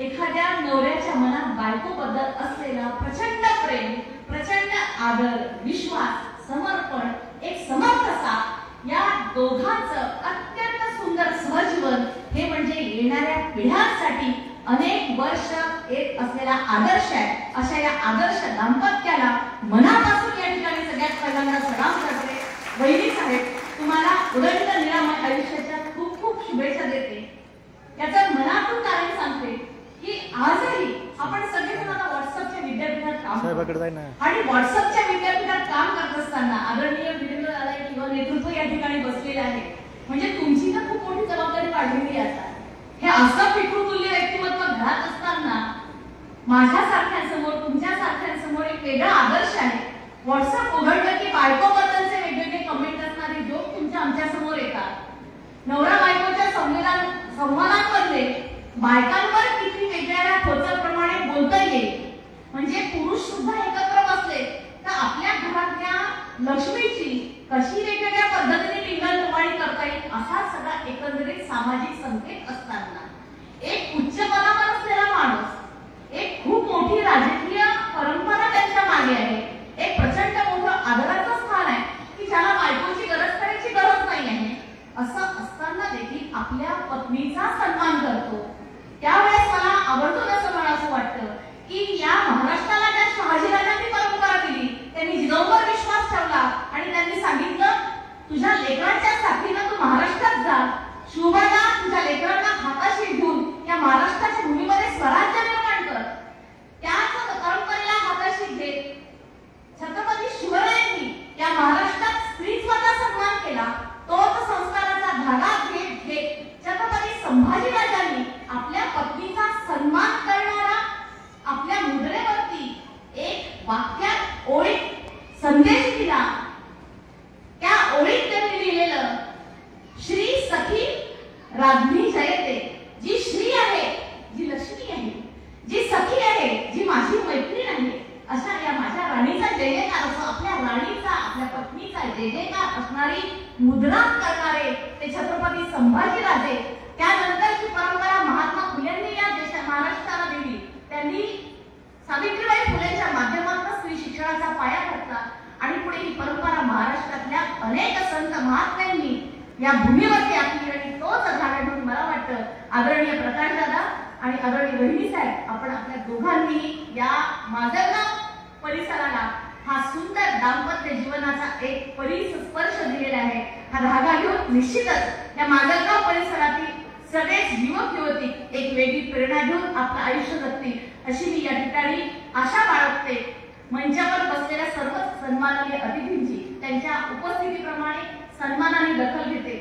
एखाद्या नवऱ्याच्या मनात बायकोबद्दल असलेला प्रचंड प्रेम, प्रचंड आदर, विश्वास, समर्पण, एक समर्थता, या दोघांचं अत्यंत सुंदर सहजीवन हे म्हणजे येणाऱ्या पिढ्यांसाठी अनेक वर्ष येत असलेला आदर्श आहे. अशा या आदर्श दाम्पत्याला मनापासून या ठिकाणी सगळ्यात पहिल्यांदा सलाम करते. वहिनी साहेब, तुम्हाला उदंड निरामय आयुष्याच्या खूप खूप शुभेच्छा देते. याचं मनातून कारण सांगते की आजही आपण सगळेजण आता व्हॉट्सअपच्या विद्यापीठात काम करतो आणि व्हॉट्सअपच्या विद्यापीठात काम करत असताना आदरणीय वीरेंद्र दादा किंवा नेतृत्व या ठिकाणी बसलेले आहे. म्हणजे तुमची तर खूप मोठी जबाबदारी वाढलेली आहे. आता हे असं पितृतुल्य व्यक्तिमत्व घरात असताना माझ्यासारख्यांसमोर, तुमच्यासारख्यांसमोर एक वेगळा आदर्श आहे. व्हॉट्सअप उघडलं की बायकोबद्दलचे वेगवेगळे कमेंट असणारे जोक तुमच्या आमच्या समोर येतात. नवरा बायकोच्या संवादांमध्ये बायकांवर किती वेगळ्या खोचाप्रमाणे बोलता येईल. म्हणजे पुरुष सुद्धा एकत्र बसले तर आपल्या घरातल्या लक्ष्मीची कशी वेगवेगळ्या पद्धतीने टिंगल करता येईल असा सगळा एकंदरीत सामाजिक संकेत असताना एक उच्च पदावर असलेला माणूस, एक खूप मोठी राजकीय परंपरा त्यांच्या मागे आहे, एक प्रचंड मोठं आदराचं स्थान आहे की ज्याला बायकोची गरज करायची गरज नाही आहे, असं असताना देखील आपल्या पत्नीचा सन्मान करतो. त्यावेळेस मला आवर्जून असं म्हणावं वाटतं की या महाराष्ट्राला त्या शहाजीराजांनी परंपरा दिली. त्यांनी जिजाऊंवर विश्वास ठेवला आणि त्यांनी सांगितलं, तुझ्या लेकरांच्या साथीनं तू महाराष्ट्रात जा, शिवबाला तुझ्या लेकरांना हाताशी घेऊन या महाराष्ट्राच्या भूमीमध्ये स्वराज्य निर्माण कर. त्याच परंपरेला हाताशी घेत छत्रपती शिवरायांनी या महाराष्ट्रात स्त्रीत्वाचा सन्मान केला. तोच संस्काराचा धागा घेत घेत छत्रपती संभाजीराजांनी आपल्या पत्नीचा सन्मान करणारा आपल्या मुद्रेवरती एक वाक्यात ओळीत संदेश दिला. त्या ओळीत त्यांनी लिहिलेलं, श्री सखी राज्ञी जयते. जी श्री आहे, जी लक्ष्मी आहे, जी सखी आहे, जी माझी मैत्रीण आहे, अशा या माझ्या राणीचा जय जयकार असो, आपल्या राणीचा, आपल्या पत्नीचा जय जयकार असणारी मुद्रा करणारे ते छत्रपती संभाजीराजे. त्यानंतरची परंपरा महात्मा फुलेंनी या महाराष्ट्राला दिली. त्यांनी सावित्रीबाई फुलेंच्या माध्यमातून स्त्री शिक्षणाचा पाया घातला आणि पुढे ही परंपरा महाराष्ट्रातल्या अनेक संत महात्म्यांनी या भूमीवरती आपली आणि तोच धागा घेऊन मला वाटतं आदरणीय प्रकाश दादा आणि आदरणीय वहिनी साहेब, आपण आपल्या दोघांनी या माजलगाव परिसराला हा सुंदर दाम्पत्य जीवनाचा एक परिस्पर्श दिलेला आहे. हा धागा घेऊन निश्चितच या माजलगाव परिसरातील सगळेच युवक युवती एक वेगळी प्रेरणा घेऊन आपलं आयुष्य जगतील अशी मी या ठिकाणी आशा बाळगते. मंचावर बसलेल्या सर्व सन्माननीय अतिथींची त्यांच्या उपस्थितीप्रमाणे सन्मानाने दखल घेते.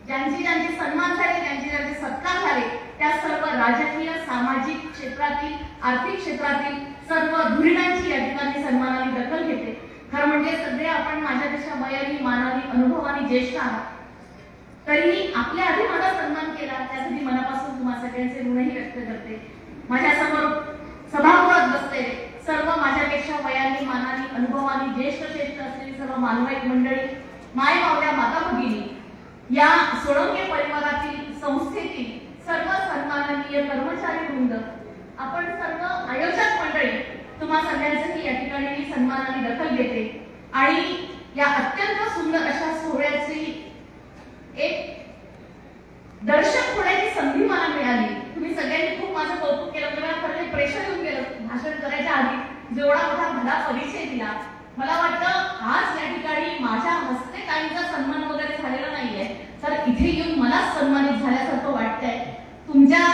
ज्यांचे ज्यांचे सन्मान झाले, ज्यांचे ज्यांचे सत्कार झाले, त्या सर्व राजकीय, सामाजिक क्षेत्रातील, आर्थिक क्षेत्रातील सर्व धुरीणांची या ठिकाणी सन्मानाने दखल घेते. खरं म्हणजे सगळे आपण माझ्यापेक्षा वयाने, मानाने, अनुभवाने ज्येष्ठ आहात. तरीही आपल्या आधी माझा सन्मान केला त्यासाठी मनापासून तुम्हा सगळ्यांचे ऋणही व्यक्त करते. माझ्या समोर सभागृहात बसलेले सर्व माझ्यापेक्षा वयाने, मानाने, अनुभवाने ज्येष्ठ असलेली सर्व मानवाईक मंडळी, माय मावल्या माता भगिनी, या सोळंके परिवारातील संस्थेतील सर्व सन्माननीय कर्मचारी वृंद, आपण सर्व आयोजक मंडळी, तुम्हा सगळ्यांचंही या ठिकाणी मी सन्मानाने दखल घेते. आणि या अत्यंत सुंदर अशा सोहळ्याची एक दर्शक होण्याची संधी मला मिळाली. तुम्ही सगळ्यांनी खूप माझं कौतुक केलं, मला खरं प्रेशर येऊन गेलं भाषण करायच्या आधी जेवढा मोठा मला परिचय दिला. मला वाटतं आज या ठिकाणी माझ्या हस्ते काहींचा सन्मान वगैरे झालेला नाहीये, तर इथे येऊन मला सन्मानित झाल्यासारखं वाटतंय. तुमच्या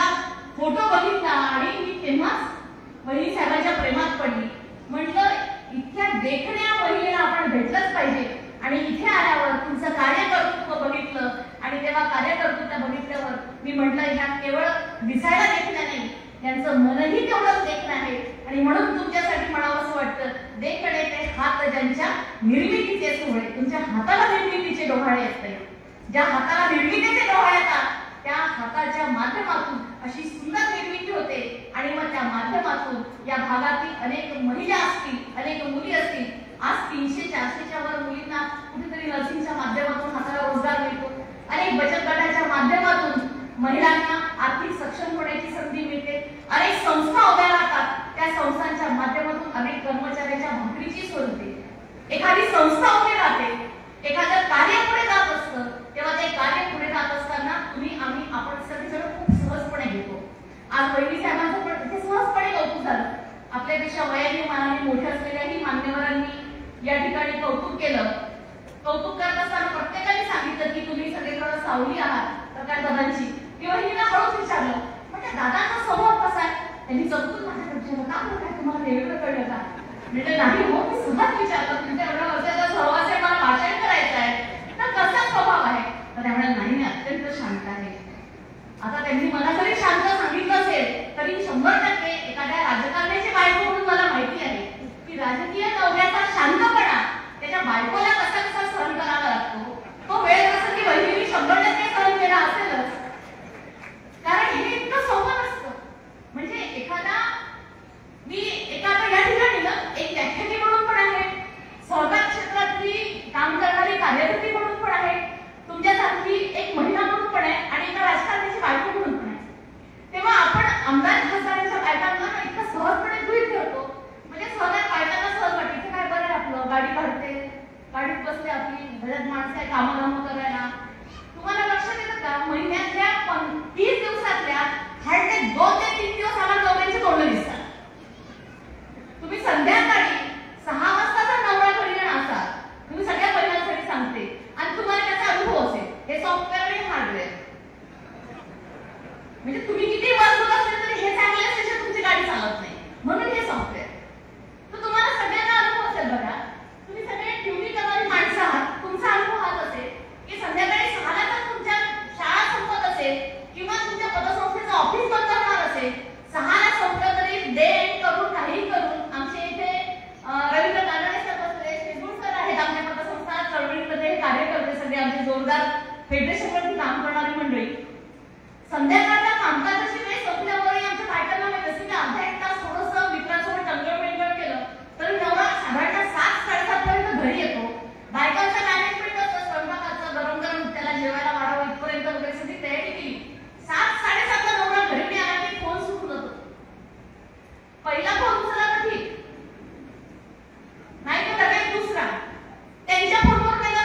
फोटो बघितला आणि मी तेव्हाच वहिनी साहेबांच्या प्रेमात पडली. म्हटलं इतक्या देखण्या महिलेला आपण भेटलंच पाहिजे. आणि इथे आल्यावर तुमचं कार्यकर्तृत्व बघितलं आणि तेव्हा कार्यकर्तृत्व बघितल्यावर मी म्हटलं ह्या केवळ दिसायला देखण्या नाही, यांचं मनही तेवढं आणि म्हणून तुमच्यासाठी म्हणावं असं वाटतं, देकडे ते हात ज्यांच्या निर्मितीचे सोहळे. तुमच्या हाताला निर्मितीचे डोहाळे येतात, ज्या हाताला निर्मितीचे डोहाळे येतात त्या हाताच्या माध्यमातून अशी सुंदर निर्मिती होते. आणि मग त्या माध्यमातून या भागातील अनेक महिला असतील, अनेक मुली असतील. आज 300-400च्या वर मुलींना कुठेतरी नर्सिंगच्या माध्यमातून हाताला रोजगार मिळतो. अनेक बचत गटाच्या माध्यमातून महिलांना आर्थिक सक्षम होण्याची संधी मिळते. अनेक संस्था उभ्या राहतात, त्या संस्थांच्या माध्यमातून अनेक कर्मचाऱ्यांच्या भाकरीची सोय होते. एखादी संस्था उभी राहते, एखादं कार्य पुढे जात असतं, तेव्हा ते कार्य पुढे जात असताना आपण सगळेजण खूप सहजपणे घेतो. आज वहिनी साहेबांचं पण इथे सहजपणे कौतुक झालं. आपल्यापेक्षा वयाने मानाने मोठे असलेल्याही मान्यवरांनी या ठिकाणी कौतुक केलं. कौतुक करत असताना प्रत्येकाने सांगितलं की तुम्ही सगळीकडे सावली आहात प्रकाश दादांची. मी वहिनीला हळूच विचारलं, म्हणजे दादांचा स्वभाव कसा आहे? त्यांनी चौकून माझ्याकडे विचारलं, का बरं काय तुम्हाला वेगळं कळलं का? म्हणजे नाही हो, मी सहज विचारलं, तुमच्या एवढ्या वर्षाचा सहवास आहे, मला भाषण करायचं आहे, तर कसा स्वभाव आहे? तर त्यामुळे नाही, अत्यंत शांत आहे. आता त्यांनी मला जरी शांत सांगितलं असेल तरी 100% एखाद्या राजकारण्याची बायको म्हणून मला माहिती आहे की राजकीय नवऱ्याचा शांतपणा त्याच्या बायकोला कसा कसा सहन करावा लागतो. तो वेळ कसा की वहिनी 100% सहन केला असेलच, कारण हे इतकं सोपं नसतं. म्हणजे मी एखादा या ठिकाणी ना एक व्याख्यानी म्हणून पण आहे, सहकार क्षेत्रातली काम करणारी कार्यकर्ती म्हणून पण आहे, तुमच्यासारखी एक महिला म्हणून पण आहे आणि एका राजकारण्याची बायको म्हणून पण आहे. तेव्हा आपण आमदार खासदारांच्या बायकांना इतकं सहजपणे गृहीत धरतो. म्हणजे सहज बायकांना सहज वाटते की काय बरं आपलं, गाडी काढते, गाडीत बसते, आपली घरात माणसं आहे कामं करायला. तुम्हाला लक्षात येतं का, महिन्यातल्या 30 दिवसातल्या हार्डली 2 ते 3 दिवस आम्हाला नवऱ्याची तोंड दिसतात. तुम्ही संध्याकाळी 6 वाजता जर नवरा घरी असाल, तुम्ही सगळ्या महिलांसाठी सांगते आणि तुम्हाला त्याचा अनुभव असेल, हे सॉफ्टवेअर आणि हार्डवेअर. म्हणजे तुम्ही किती मजबूत असेल तरी हे चांगले असल्याशिवाय तुमची गाडी चालत नाही, म्हणून हे सॉफ्टवेअर. तर तुम्हाला सगळ्यांना अनुभव असेल बघा, तुम्ही सगळे ड्युटी करणारी माणसं आहात, तुमचा अनुभव हाच असेल की संध्याकाळी 6ला जर तुमच्या शाळा संपत असेल किंवा तुमच्या पतसंस्थेचं ऑफिस बंद होणार असेल, 6ला संपलं तरी डे एंड करून काही करून आमचे इथे रवींद्र कानडे सर बसले, शेजूळकर आहेत आपल्या पतसंस्था चळवळीमध्ये कार्य करते, सगळे आमचे जोरदार फेडरेशनवरती काम करणारी मंडळी. संध्याकाळच्या कामकाजाची वेळ संपल्यावरही आमच्या बायकांना माहित असते की अर्धा एक तास थोडंसं मित्रांसोबत टंगळ केलं तर नवरा साधारण 7-7:30 पर्यंत घरी येतो. बायकांचं मॅनेजमेंट असतं, स्वयंपाकाचं गरम गरम त्याला जेवायला वाढावं इथपर्यंत वगैरे सगळी तयारी केली. 7-7:30ला नवरा घरी मिळाला की फोन सुरू होतो. पहिला फोन उचलला तर ठीक, नाही तर लगेच दुसरा. त्यांच्या फोनवर पहिला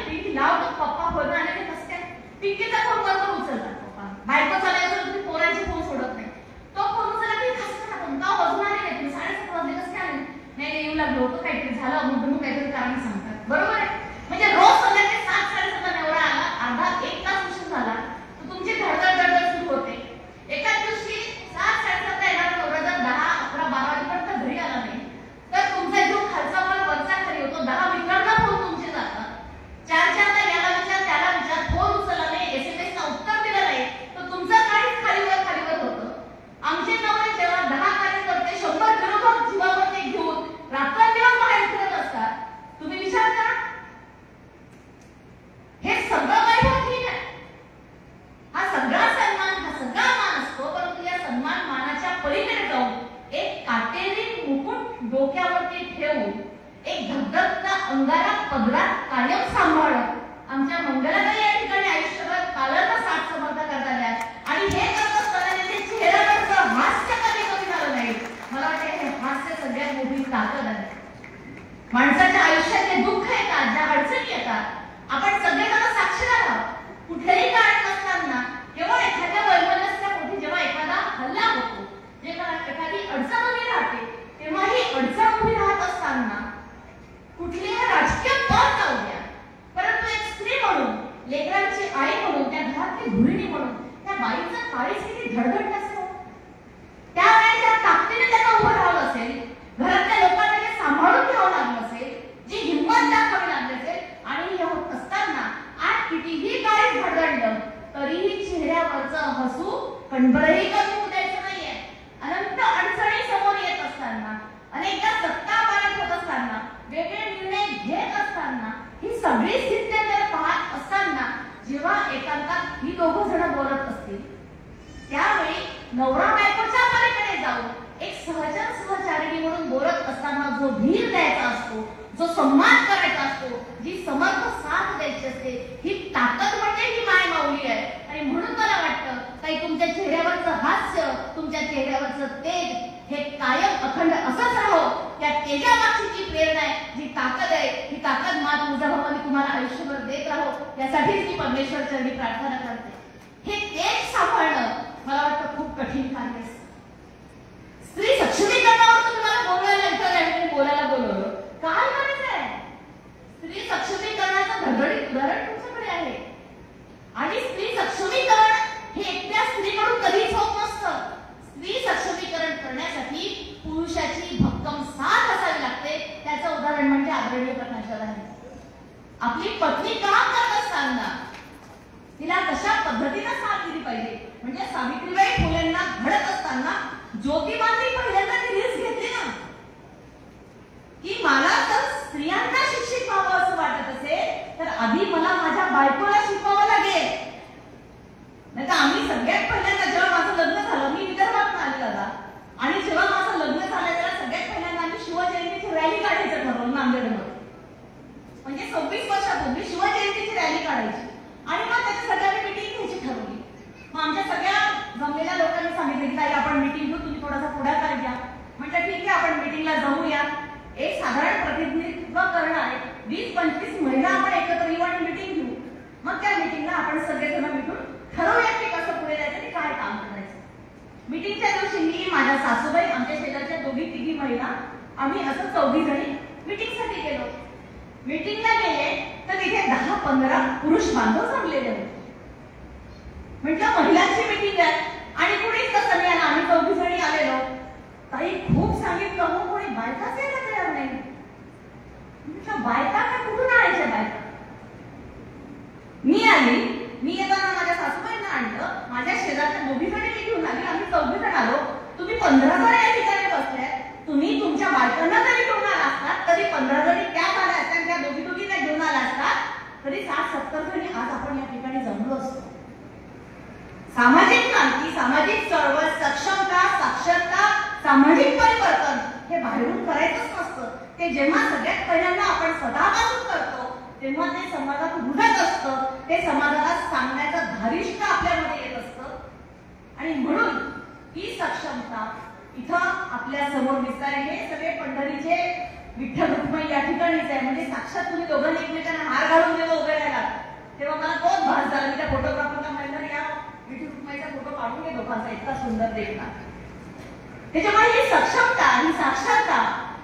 पिंकी लावतो, पप्पा फोन आले की कसं काय, पिंकीचा फोन बरोबर उचलतात पप्पा. बायको चालायचं तुम्ही पोरांचे फोन सोडत नाही. तो फोन उचलला की कसं टाकून का वाजून आले नाही तुम्ही, 7:30 वाजले कसं काय आले? नाही येऊ लागलो होतो, काहीतरी झालं मुद्दून काहीतरी कारण सांगतात. बरोबर आहे. म्हणजे रोज संध्याकाळी 7-7:30ला नवरा आला, अर्धा 1 तास उशीर झाला तर तुमची धडधड सुरू होते. एकाच दिवशी 7-7:30ला येणारा नवरा जर 10-11-12 वाजेपर्यंत घरी आला नाही तर तुमचा जो खालचा माल वरचा खाली होतो. 10 मित्रांना फोन तुमचे जातात, 4-4ला याला विचार त्याला विचार, फोन उचलला नाही, SMS ला उत्तर दिलं नाही तर तुमचं काहीच खालीवर होतं. आमचे नवरे जेव्हा 10 कार्यकर्ते 100 विरोधक जीवावरती घेऊन रात्रंदिवस बाहेर फिरत असतात, तुम्ही विचार करा. हे सगळं काही होत ठीक आहे, हा सगळा सन्मान, हा सगळा मान असतो, परंतु या सन्मान मानाच्या पलीकडे जाऊन एक काटेरी मुकुट डोक्यावरती ठेवून एक धगधगता अंगारा पदरात कायम सांभाळत आमच्या मंगलाताई या ठिकाणी आयुष्यभर कालाला साथ समर्थ करत आल्या. आणि हे करत असताना त्यांच्या चेहऱ्यावरचं हास्य कधी कमी झालं नाही. मला वाटतं हे हास्य सगळ्यात मोठी ताकद आहे. माणसाच्या आयुष्यात जे दुःख येतात, ज्या अडचणी येतात, आपण सगळेजण साक्षीदार आहोत. कुठल्याही काळात नसताना केवळ एखाद्या वैमनस्या पोटी जेव्हा एखादा हल्ला होतो, जेव्हा एखादी अडचण उभी राहते, तेव्हा ही अडचण उभी राहत असताना कुठलीही राजकीय पद जाऊ द्या, परंतु एक स्त्री म्हणून, लेकरांची आई म्हणून, त्या घरातली गृहिणी म्हणून त्या बाईचं काळीच किती धडधडलं असेल. त्यावेळी त्या ताकदीने त्यांना उभं राहावं असेल, घरातल्या लोकांना ते सांभाळून घ्यावं लागलं असेल, जी हिंमत दाखवावी लागली असेल. आणि हे होत असताना आज कितीही काळीच धडधडलं तरीही चेहऱ्यावरचं हसू कणभरही कमी होऊ द्यायचं नाहीये. अनंत अडचणी समोर येत असताना जेव्हा एकांतात ही दोघं जण बोलत असतील त्यावेळी नवरा बायकोच्या पलीकडे जाऊन एक सहचर सहचारिणी म्हणून बोलत असताना जो धीर द्यायचा असतो, जो सन्मान करायचा असतो, जी समर्थ साथ द्यायची असते, ही ताकद म्हणजे ही माय माऊली आहे. आणि म्हणून मला वाटतं काही तुमच्या चेहऱ्यावरचं हास्य, तुमच्या चेहऱ्यावरचं तेज हे कायम अखंड असंच राहो. त्या तेजामागची जी प्रेरणा आहे, जी ताकद आहे, ही ताकद मात तुळजाभवानी तुम्हाला आयुष्यभर देत राहो, यासाठीच मी परमेश्वर चरणी प्रार्थना करते. हे तेज सांभाळणं मला वाटतं खूप कठीण कार्य असतं. स्त्री सक्षमीकरणावर तुम्हाला बोलायला बोलवलं काय करायचंय? स्त्री सक्षमीकरणाचं धडधडीत उदाहरण तुमच्याकडे आहे. आणि स्त्री सक्षमीकरण हे एकट्या स्त्रीकडून कधीच होत नसतं. स्त्री सक्षमीकरण करण्यासाठी पुरुषाची भक्कम साथ असावी लागते. त्याचं उदाहरण म्हणजे आदरणीय प्रकाशराव. आपली पत्नी काम करत असताना तिला कशा पद्धतीने साथ दिली पाहिजे, म्हणजे सावित्रीबाई फुलेंना घडत असताना ज्योतिबांनी पहिल्यांदा ती रिस्क घेतली ना, की मला जर स्त्रियांना शिक्षित व्हावं असं वाटत असेल तर आधी मला माझ्या बायकोला शिकवावं लागेल. नाही तर आम्ही सगळ्यात पहिल्यांदा जेव्हा माझं लग्न झालं, मी विदर्भातून आले दादा, आणि जेव्हा माझं लग्न झालं तेव्हा सगळ्यात पहिल्यांदा आम्ही शिवजयंतीची रॅली काढायचं ठरवलं नांदेडमध्ये. म्हणजे 26 वर्षापूर्वी शिवजयंतीची रॅली काढायची आणि मग त्याच्यासाठी आम्ही मीटिंग घ्यायची ठरवली. मग आमच्या सगळ्या जमलेल्या लोकांनी सांगितलं की ताई आपण मीटिंग घेऊ, तुम्ही थोडासा पुढाकार घ्या. म्हटलं ठीक आहे, आपण मीटिंगला जाऊया. एक साधारण प्रतिनिधित्व करणार 20-25 महिला आपण एकत्र येऊ आणि मीटिंग घेऊ. मग त्या मीटिंगला आपण सगळेजण मिळून ठरवूया की कसं पुढे जायचं आणि काय काम करायचं. मीटिंगच्या दिवशी मी, माझ्या सासूबाई, आमच्या शेजारच्या 2-3 महिला, आम्ही असं 4 जणी मीटिंगसाठी गेलो. मीटिंगला गेले तर तिथे 10-15 पुरुष बांधव जमलेले होते. म्हटलं महिलांची मीटिंग आहे आणि कुणीच तसं नाही आलं. आम्ही 4 जणी आलेलो. ताई खूप सांगितलं हो, कोणी बायकाच यायला तयार नाही. म्हटलं बायका काय कुठून आणायच्या बायका? मी आली, मी येताना माझ्या सासूबाईंना आणलं, माझ्या शेजारच्या 2 जणी मी घेऊन आली, आम्ही 4 जण आलो. तुम्ही 15 जण या ठिकाणी बसले. तुम्ही तुमच्या बायकांना जरी घेऊन आला असतात तरी 15 जणी त्या आल्या असतात, त्या 2-2 घेऊन आला असतात तरी 60-70 जणी आज आपण या ठिकाणी जमलो असतो. सामाजिक क्रांती, सामाजिक चळवळ, सक्षमता, साक्षरता, सामाजिक परिवर्तन हे बाहेरून करायचंच नसतं. ते जेव्हा सगळ्यात पहिल्यांदा आपण स्वतःपासून करतो तेव्हा ते समाजात रुजत असतं. ते समाजाला सांगण्याचं धारिष्ट आपल्यामध्ये येत असतं. आणि म्हणून ही सक्षमता इथं आपल्या समोर दिसत आहे. हे सगळे पंढरीचे विठ्ठल रुक्मिणी या ठिकाणीच आहे. म्हणजे साक्षात तुम्ही दोघांनी एकमेकांना हार घालून जेव्हा उभे राहिला तेव्हा मला तोच भास झाला. मी त्या फोटोग्राफरला म्हणलं या विठ्ठल रुक्मिणीचा फोटो काढून घे दोघांचा, इतका सुंदर देखणार. त्याच्यामुळे ही सक्षमता, ही साक्षरता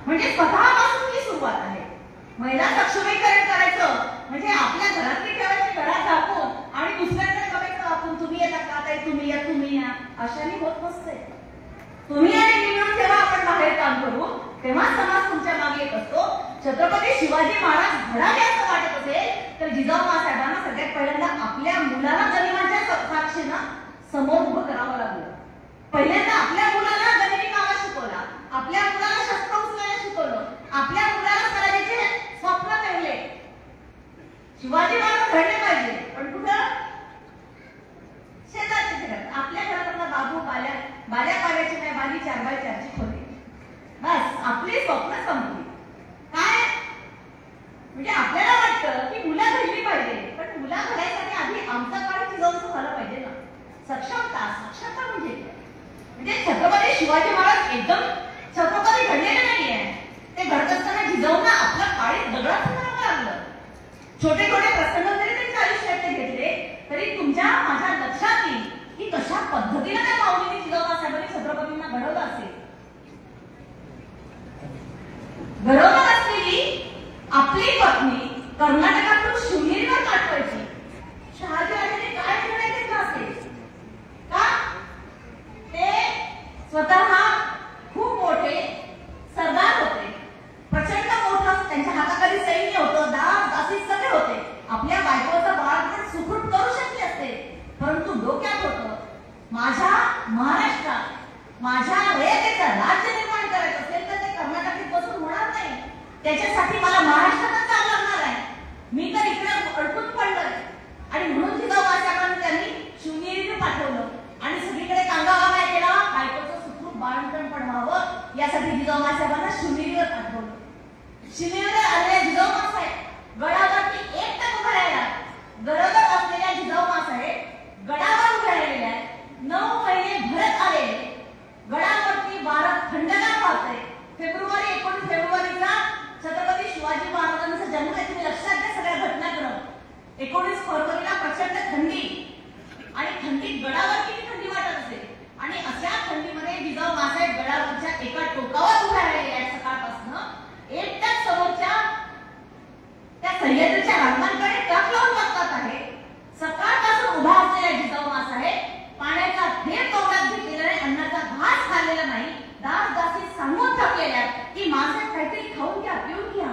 म्हणजे स्वतःपासून ही सुरुवात आहे. महिला सक्षमीकरण करायचं म्हणजे आपल्या घरातली ठेवायची घरात दाखवून आणि दुसऱ्यांना बघायचं आपण तुम्ही येता का ताई, तुम्ही या, तुम्ही या, अशाने होत नसते. तुम्ही आणि मी मिळून जेव्हा आपण बाहेर काम करू तेव्हा समाज तुमच्या मागे येत असतो. छत्रपती शिवाजी महाराज घडावे असं वाटत असेल तर जिजाऊ साहेबांना सगळ्यात पहिल्यांदा आपल्या मुलाला गरिबांच्या साक्षीनं समोर उभं करावं लागलं. पहिल्यांदा आपल्या मुलाला गणिती कामा शिकवला, आपल्या मुलाला शस्त्र उचलायला शिकवलं, आपल्या मुलाला स्वराज्याचे स्वप्न पेरले. शिवाजी महाराज घडले पाहिजे पण कुठं? शेजारच्या घरात. आपल्या घरातला बाबू बाल्या पाल्याची नाही, बाली 4x4ची खोली. बस आपली स्वप्न संपली. काय म्हणजे आपल्याला वाटतं की मुलं घडली पाहिजे पण मुला घडायसाठी आधी आमचा काळ जिजाऊचं झालं पाहिजे ना. सक्षमता, साक्षरता म्हणजे छत्रपती शिवाजी महाराज एकदम छत्रपती घडलेले नाहीये. ते घडत असताना जिजाऊंना आपल्या काळी दगडाचं करावं लागलं. छोटे छोटे प्रसंग जरी त्यांच्या आयुष्यात ते घेतले तरी तुमच्या माझ्या लक्षात येईल की कशा पद्धतीने त्या माऊलींनी जिजाऊ साहेबांनी छत्रपतींना घडवलं असेल. घडवलं असलेली आपली पत्नी कर्नाटकातून शिवनेरीवर पाठवायची. शहाजीराजांनी काय निर्णय घेतला असेल का? ते स्वतः खूप मोठे सरदार होते, प्रचंड मोठं त्यांच्या हाताखाली सैन्य होतं, दासी सगळे होते. आपल्या बायकोचं बाळपण सुखरूप करू शकले असते परंतु डोक्यात होतं माझ्या महाराष्ट्रात माझ्या रयतेचं राज्य निर्माण करायचं असेल तर ते कर्नाटकात बसून होणार नाही. त्याच्यासाठी मला महाराष्ट्रातच जावं लागणार आहे. मी तर इकडे अडकून पडलोय आणि म्हणून जिजाऊ मासाहेबांना शिवनेरीवर पाठवलं. शिवनेरीवर आलेल्या जिजाऊ मासाहेब गडावरती एकटक उभा राहिला. गरोदर असलेल्या जिजाऊ मासाहेब गडावर उभे राहिलेले आहेत. 9 महिने भरत आले. गडावरती 12 खंडगार वाहते. फेब्रुवारी 19 फेब्रुवारीचा छत्रपती शिवाजी महाराजांचा जन्म आहे. तुम्ही लक्षात घ्या सगळ्या घटनाक्रम. 19 फरवरीला प्रचंड थंडी आणि थंडीत गडावर किती थंडी वाटत असेल आणि अशा थंडीमध्ये जिजाऊ मासाहेब गडावरच्या एका टोकावर उभ्या राहिलेल्या आहेत. सकाळपासून एकट्याच समोरच्या त्या सह्याद्रीच्या रांगांकडे टक लावून बघतात आहे. सकाळपासून उभा असलेल्या जिजाऊ मासाहेब पाण्याचा थेंब तोंडात घेतलेला नाही, अन्नाचा घास खाल्लेला नाही. दास-दासी सांगून थकलेल्या की मासाहेब काहीतरी खाऊन घ्या, पिऊन घ्या.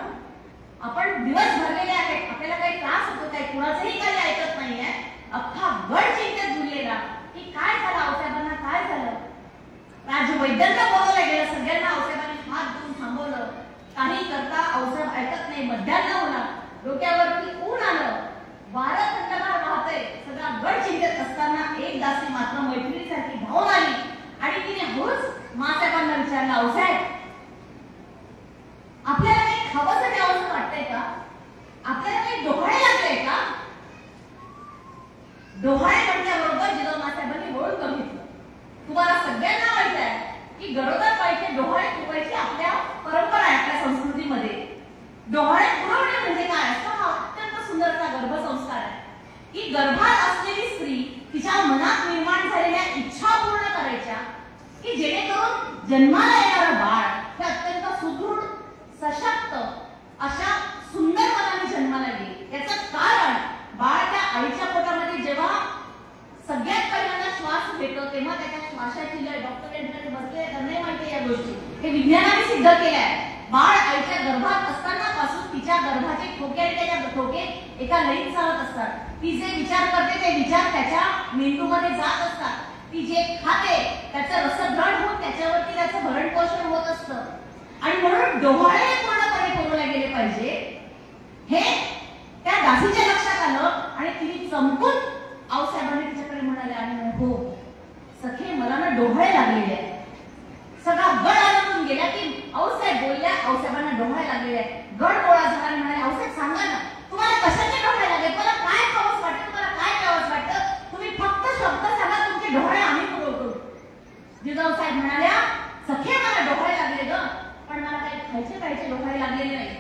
आपण दिवस भरलेले आहेत, आपल्याला काही त्रास होतो काय, कुणाचंही काही ऐकत नाहीये. अख्खा गड चिंतेत झुललेला की काय झालं, आऊसाहेबांना काय झालं. राजवैद्यांना बोलवलं गेलं. सगळ्यांना आऊसाहेबांनी हात धुवून थांबवलं. काही करता आऊसाहेब ऐकत नाही. मध्यान्ह होणार, डोक्यावरती ऊन आलं, वारं थंडगार वाहतंय. सगळा गड चिंतेत असताना एक दासी मात्र मैत्रिणीसारखी धावून आली आणि तिने हळूच मासाहेबांना विचारलं, आऊसाहेब आपल्याला काही खावंसं द्यावंसं वाटतंय का? आपल्याला काही डोहाळे लागले का? डोहाळे म्हटल्याबरोबर जिजाऊ मासाहेबांनी वळून बघितलं. तुम्हाला सगळ्यांना माहित आहे की गरोदर बाईचे डोहाळे फुगवायची आपल्या परंपरा आहे, आपल्या संस्कृतीमध्ये. डोहाळे फुगवणे म्हणजे काय असतं? हा अत्यंत सुंदरचा गर्भसंस्कार आहे की गर्भात असलेली स्त्री तिच्या मनात निर्माण झालेल्या इच्छा पूर्ण करायच्या की जेणेकरून जन्माला येणारं बाळ हे अत्यंत सुदृढ, सशक्त अशा सुंदर मनाने जन्माला येईल. याचं कारण बाळ त्या आईच्या पोटामध्ये जेव्हा सगळ्यात पहिल्यांदा श्वास घेतो तेव्हा त्याच्या श्वासाची लय डॉक्टर यांच्याकडे बसले त्यांना माहिती या गोष्टी, हे विज्ञानाने सिद्ध केलं आहे. बाळ आईच्या गर्भात असताना पासून तिच्या गर्भाचे ठोके आणि त्याच्या ठोके एका लयीत चालत असतात. ती जे विचार करते ते विचार त्याच्या मेंदूमध्ये जात असतात. ती जे खाते त्याचं रसग्रहण होऊन त्याच्यावरती त्याचं भरण पोषण होत असतं. आणि म्हणून डोहाळे पूर्णपणे पुरवले गेले पाहिजे हे त्या दासीच्या लक्षात आलं आणि तिने चमकून आऊसाहेबांनी तिच्याकडे म्हणाले आणि हो सखे मला ना डोहाळे लागलेले आहे. सगळा गड आनंदून गेला की आऊसाहेब बोलल्या, आऊसाहेबांना डोहाळे लागलेले आहे. गड गोळा झाला आणि म्हणाले, आऊसाहेब सांगा ना तुम्हाला कशाचे डोहाळे लागले, मला काय खावंस वाटतं, तुम्हाला काय प्यावंस वाटतं, तुम्ही फक्त शब्द सांगा, तुमचे डोहाळे आम्ही पुरवतो. जिजाऊ साहेब म्हणाल्या, सखे मला डोहाळे लागले ग, पण मला काही खायचे डोहाळे लागलेले नाही.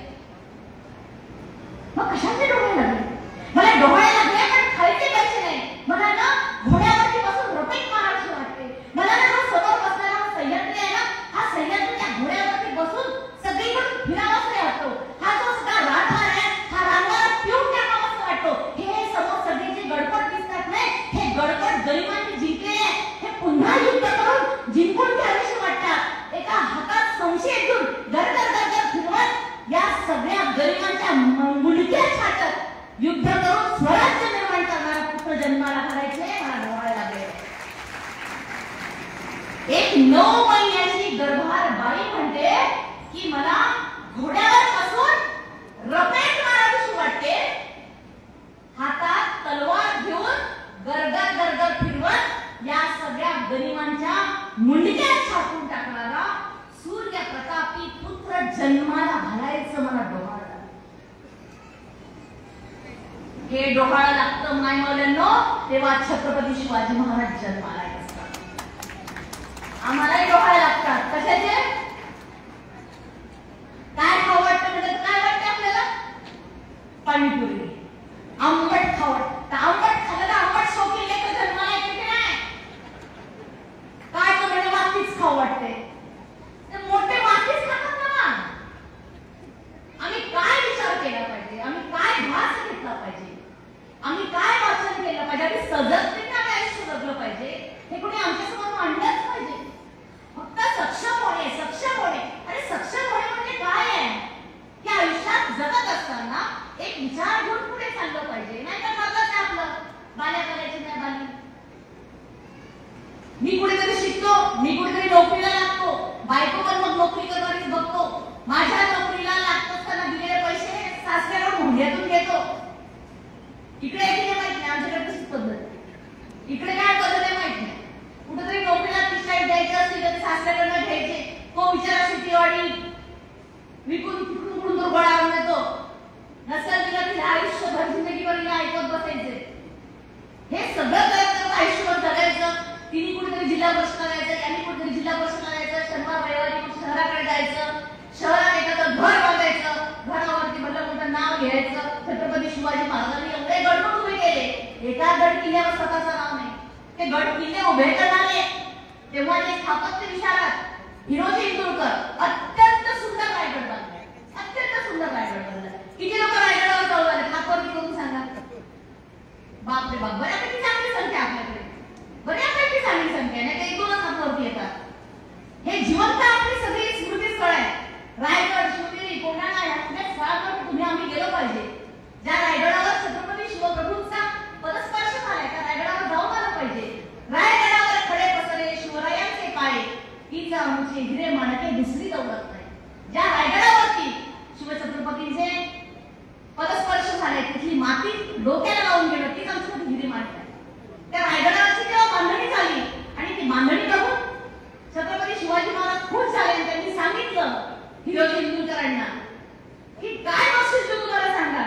मग कशाचे डोहाळे लागले? मला डोहाळे लागले पण खायचे नाही. मला ना घोड्यावरती बसून रपेट मारायची वाटते. मला ना हा समोर बसलेला हा सह्याद्री आहे ना, हा सह्याद्री त्या घोड्यावरती बसून सगळीकडून फिरावंसं वाटतो. हा जो सगळा रानवार आहे हा रानवार पिऊन टाकावंसं वाटतो. हे समोर सगळे जे गडपट दिसतात नाही, हे गडपट गरिबांनी जिंकले आहे, हे पुन्हा युद्ध करून जिंकून घ्यावेसे वाटतात. एका हातात संशय घेऊन गरगर फिरवत या सगळ्या गरिबांच्या मुलक्या छाटत युद्ध करून स्वराज्य निर्माण करणारा पुत्र जन्माला घालायचे मला डोहाळे लागले. एक 9 महिन्याची गर्भार बाई म्हणते की मला घोड्यावर बसून रपेट मारावीशी वाटते. हातात तलवार घेऊन गरगर फिरवत या सगळ्या गरिबांच्या मुंडक्या छाटून टाकणारा सूर्य प्रतापी पुत्र जन्माला घालायचं मला डोहाळं. हे डोहाळं लागतं नाही मौल्यांनो तेव्हा छत्रपती शिवाजी महाराज जन्माला येत असतात. आम्हालाही डोहाळे लागतात. कशाचे? काय खाऊ वाटतं म्हणजे काय वाटतं आपल्याला? पाणीपुरी, आंबट खाऊ वाटतं. आंबट खाल्लं तर आंबट शौकीन लेकरं जन्माला येते की नाही? काय तर म्हणजे वाटीच खाऊ वाटते. मोठे वाटीच खातात ना. आम्ही काय विचार केला पाहिजे, आम्ही काय ध्यास घेतला पाहिजे, आम्ही काय वाचन केलं पाहिजे, आम्ही सजगतेने आयुष्य जगलं पाहिजे हे कोणी आमच्यासमोर मांडलंच पाहिजे. फक्त सक्षम होणे. अरे सक्षम होणे म्हणजे काय आहे की आयुष्यात जगत असताना एक विचार घेऊन पुढे चाललं पाहिजे. नाही तर बघत आपलं बाल्या करायची नाही बाली. मी कुठेतरी शिकतो, मी कुठेतरी नोकरीला लागतो, बायको पण मग नोकरी करणारीच बघतो. माझ्या नोकरीला लागत असताना दिलेले पैसे सासऱ्याकडून हुंड्यातून घेतो. इकडे माहित नाही आमच्याकडे कशी पद्धत, इकडे काय पद्धत आहे माहित नाही. कुठेतरी नोकरीला 30 द्यायचे असतील तर सासऱ्याकडनं घ्यायचे. तो विचारा शेतीवाडी विकून कुठून तो गोळा आणून येतो. नसल तिला तिला आयुष्यभर जिंदगीभर हिला ऐकत बसायचे. हे सगळं करत आयुष्यभर जगायचं. तिने कुठेतरी जिल्हा परिषद जायचं, त्यांनी कुठेतरी जिल्हा परिषद जायचं, शनिवार रविवारी मग शहराकडे जायचं, शहरात एखादं घर बांधायचं, घरावरती भलं मोठं नाव घ्यायचं. छत्रपती शिवाजी महाराजांनी एवढे गड उभे केले, एका गड किल्ल्यावर स्वतःचं नाव नाही. ते गड किल्ले उभे करणारे तेव्हा ते स्थापत्य विशारद हिरोजी इंदुरकर अत्यंत सुंदर रायगड बांधले, अत्यंत सुंदर रायगड बांधला. किती लोक रायगडावर जाऊ आले हातवरती करून सांगा. बापरे बाप, बऱ्यापैकी चांगली संख्या आपल्याकडे, बऱ्यापैकी चांगली संख्या नाही. काही दोनच हातवरती येतात. हे जिवंत आपली सगळी स्मृतीस्थळ आहे. रायगड, शिवनेरी, कोंढाणा या सगळ्या स्थळांवर तुम्ही आम्ही गेलो पाहिजे. ज्या रायगडावर छत्रपती शिवप्रभूंचा पदस्पर्श झालाय त्या रायगडावर जाऊन आलं पाहिजे. रायगडावर खडे पसरले शिवरायांचे पाय, हीच आमची हिरे माणके दुसरी दौलत नाही. ज्या रायगडावरती शिवछत्रपतींचे पदस्पर्श झाले तिथली माती डोक्याला लावून गेलं, तीच आमची हिरे माणके आहे. त्या रायगडावरची जेव्हा बांधणी झाली आणि ती बांधणी बघून छत्रपती शिवाजी महाराज खुश झाले आणि त्यांनी सांगितलं हिरोजी इंदुरकरांना की काय बक्षीस देऊ तुम्हाला सांगा.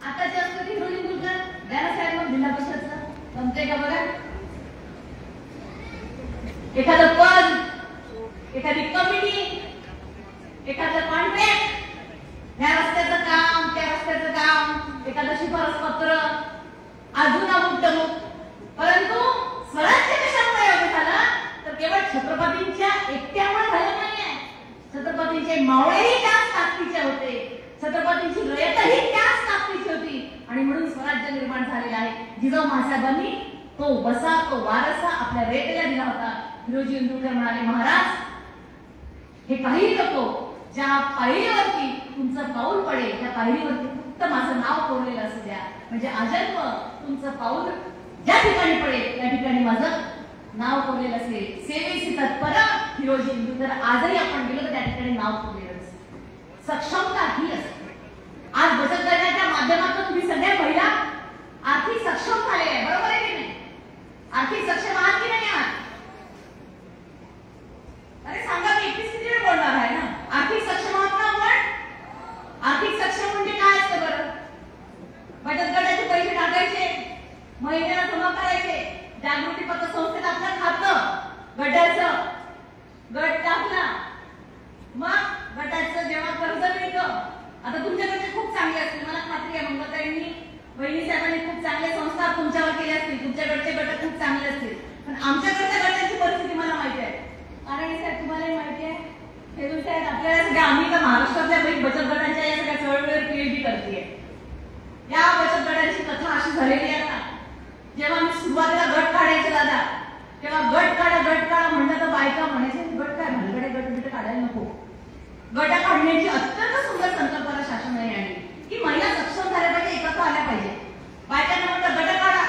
आताचे असतं हिरोजी इंदुरकर द्याना साहेब मग जिल्हा परिषदचं जमते का बघा. एखादं पद, एखादी कमिटी, एखादं कॉन्ट्रॅक्ट, या रस्त्याचं काम, त्या रस्त्याचं काम, एखादं शिफारस पत्र, अजून अमुक. परंतु स्वराज्य कशामुळे योग्य झाला तर केवळ छत्रपतींच्या एकट्यामुळे झालं नाहीये. छत्रपतींचे मावळेही त्याच ताकदीचे होते, छत्रपतींची रयतही त्याच ताकदीची होती आणि म्हणून स्वराज्य निर्माण झालेलं आहे. जिजाऊ महासाहेबांनी तो वसा, तो वारसा आपल्या रेतेला दिला होता. हिरोजी इंदुरकर म्हणाले, महाराज हे काही नको, ज्या पायरीवरती तुमचं पाऊल पडेल त्या पायरीवरती फक्त माझं नाव कोरलेलं असू द्या, म्हणजे आजन्म तुमचं पाऊल ज्या ठिकाणी पडेल त्या ठिकाणी माझं नाव कोरलेलं असेल. सेवेशी तत्पर हिरोजी इंदुरकर आजही आपण गेलो तर त्या ठिकाणी नाव कोरलेलं असेल. सक्षमता ही असते. आज बचत गटाच्या माध्यमातून तुम्ही सगळ्या महिला आर्थिक सक्षम झालेल्या आहे, बरोबर आहे की नाही? आर्थिक सक्षम आहात की नाही आहात? अरे सांगा, मी एकटीच किती वेळ बोलणार आहे ना. आर्थिक सक्षम आहात ना आपण? आर्थिक सक्षम म्हणजे काय असतं बरं? बचत गटाचे पैसे टाकायचे, महिन्याला जमा करायचे, जागृती पत्र संस्थेत आपलं खातं गटाचं, गट टाकला, मग गटाचं जेव्हा कर्ज मिळतं. आता तुमच्याकडचे खूप चांगले असतील, मला खात्री आहे मंगलताईंनी, वहिनी साहेबांनी खूप चांगले संस्था तुमच्यावर केले असतील, तुमच्याकडचे गट खूप चांगले असतील. पण आमच्याकडच्या गटाची परिस्थिती मला माहिती आहे. कारण साहेब तुम्हालाही माहिती आहे, हे तुमच्या आपल्याला सगळ्या आम्ही तर महाराष्ट्रातल्या बचत गटांच्या या सगळ्या चळवळीवर पीएचडी करतेय. या बचत गटांची कथा अशी झालेली आहे ना, जेव्हा मी सुरुवातीला गट काढायचे दादा, तेव्हा गट काढा म्हणलं तर बायका म्हणायचे गट काय भानगडे, गट काढायला नको. गट काढण्याची अत्यंत सुंदर संकल्पना शासनाने आणली की महिला सक्षम झाल्या पाहिजे, एकत्र आल्या पाहिजे. बायकांना म्हटलं गट काढा,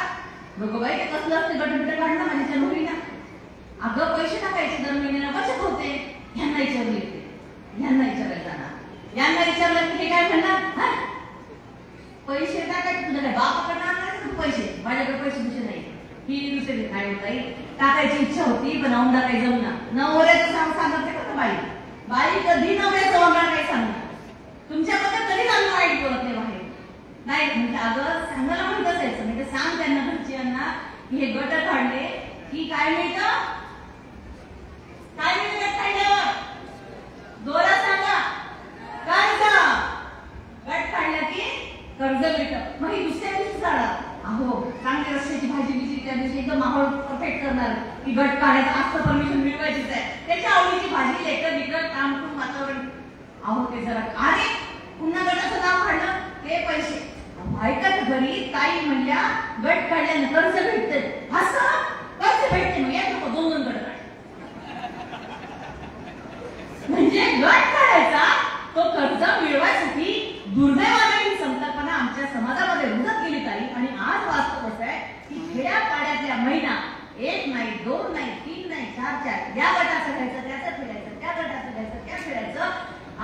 नको बाई ते कसलं असते गट काढणं, माझ्या नोकरी ना. अगं पैसे टाकायचे, दर महिन्याला बचत होते. ह्यांना विचारले, ह्यांना विचारायला जाणार, यांना विचारलं की हे काय म्हणणार, पैसे टाकायचे तुझ्या काय बापाकडे आणणार तू पैसे, माझ्याकडे पैसे दुसरे नाही. ही दुसरी काय होता टाकायची इच्छा होती पण औंधा काही जमणार. नवऱ्याचं सांगते का बाई कधी नवऱ्याचं औंधा काही सांगणार, तुमच्याबद्दल कधी चांगलं वाईट बोलत नाही बाहेर नाही. म्हणजे अगं सांगायला म्हणत असायचं, म्हणजे सांग त्यांना घरच्यांना की हे गट काढले की काय मिळतं, काय मिळतं गट काढल्यावर, जोरात सांगा कर्ज. गट काढला की कर्ज मिळतं. मग ही दुसऱ्या दिवशी जाणार, अहो चांगली रस्त्याची भाजी बिजी त्या दिवशी एकदम माहोल परफेक्ट करणार की गट काढायचं, आज परमिशन मिळवायचीच आहे, त्याच्या आवडीची भाजी लेकर बिकर काम करून वातावरण. अहो ते जरा अरे पुन्हा गटाचं नाव काढलं, ते पैसे ऐकत घरी ताई म्हणल्या गट काढल्यानं कर्ज भेटते, असं कर्ज भेटते. मग या नको 2 गट काढ, म्हणजे गट काढायचा तो कर्ज मिळवायसाठी. दुर्दैवाने ही संकल्पना आमच्या समाजामध्ये रुजत गेली ताई. आणि आज वास्तव असं आहे की खेड्यापाड्यातल्या महिला 1 नाही 2 नाही 3 नाही 4 या गटाचं घ्यायचं, त्याचं खेळायचं, त्या गटाचं घ्यायचं, त्या खेळायचं.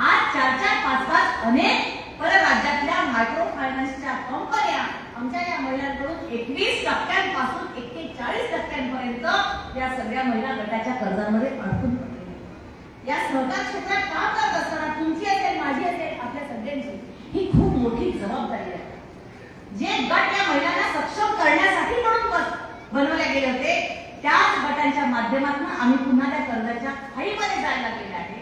आज 4 5 अनेक परराज्यातल्या मायक्रो फायनान्सच्या कंपन्या आमच्या या महिलांकडून 21% 41% या सगळ्या महिला गटाच्या कर्जांमध्ये अडकून पडलेल्या. या सहकार क्षेत्रात काम करत असताना तुमची असेल, माझी असेल, आपल्या सगळ्यांची ही खूप मोठी जबाबदारी आहे. जे गट या महिलांना सक्षम करण्यासाठी म्हणून बनवले गेले होते, त्याच गटांच्या माध्यमातून आम्ही पुन्हा त्या कर्जाच्या खाईमध्ये जायला गेले आहे.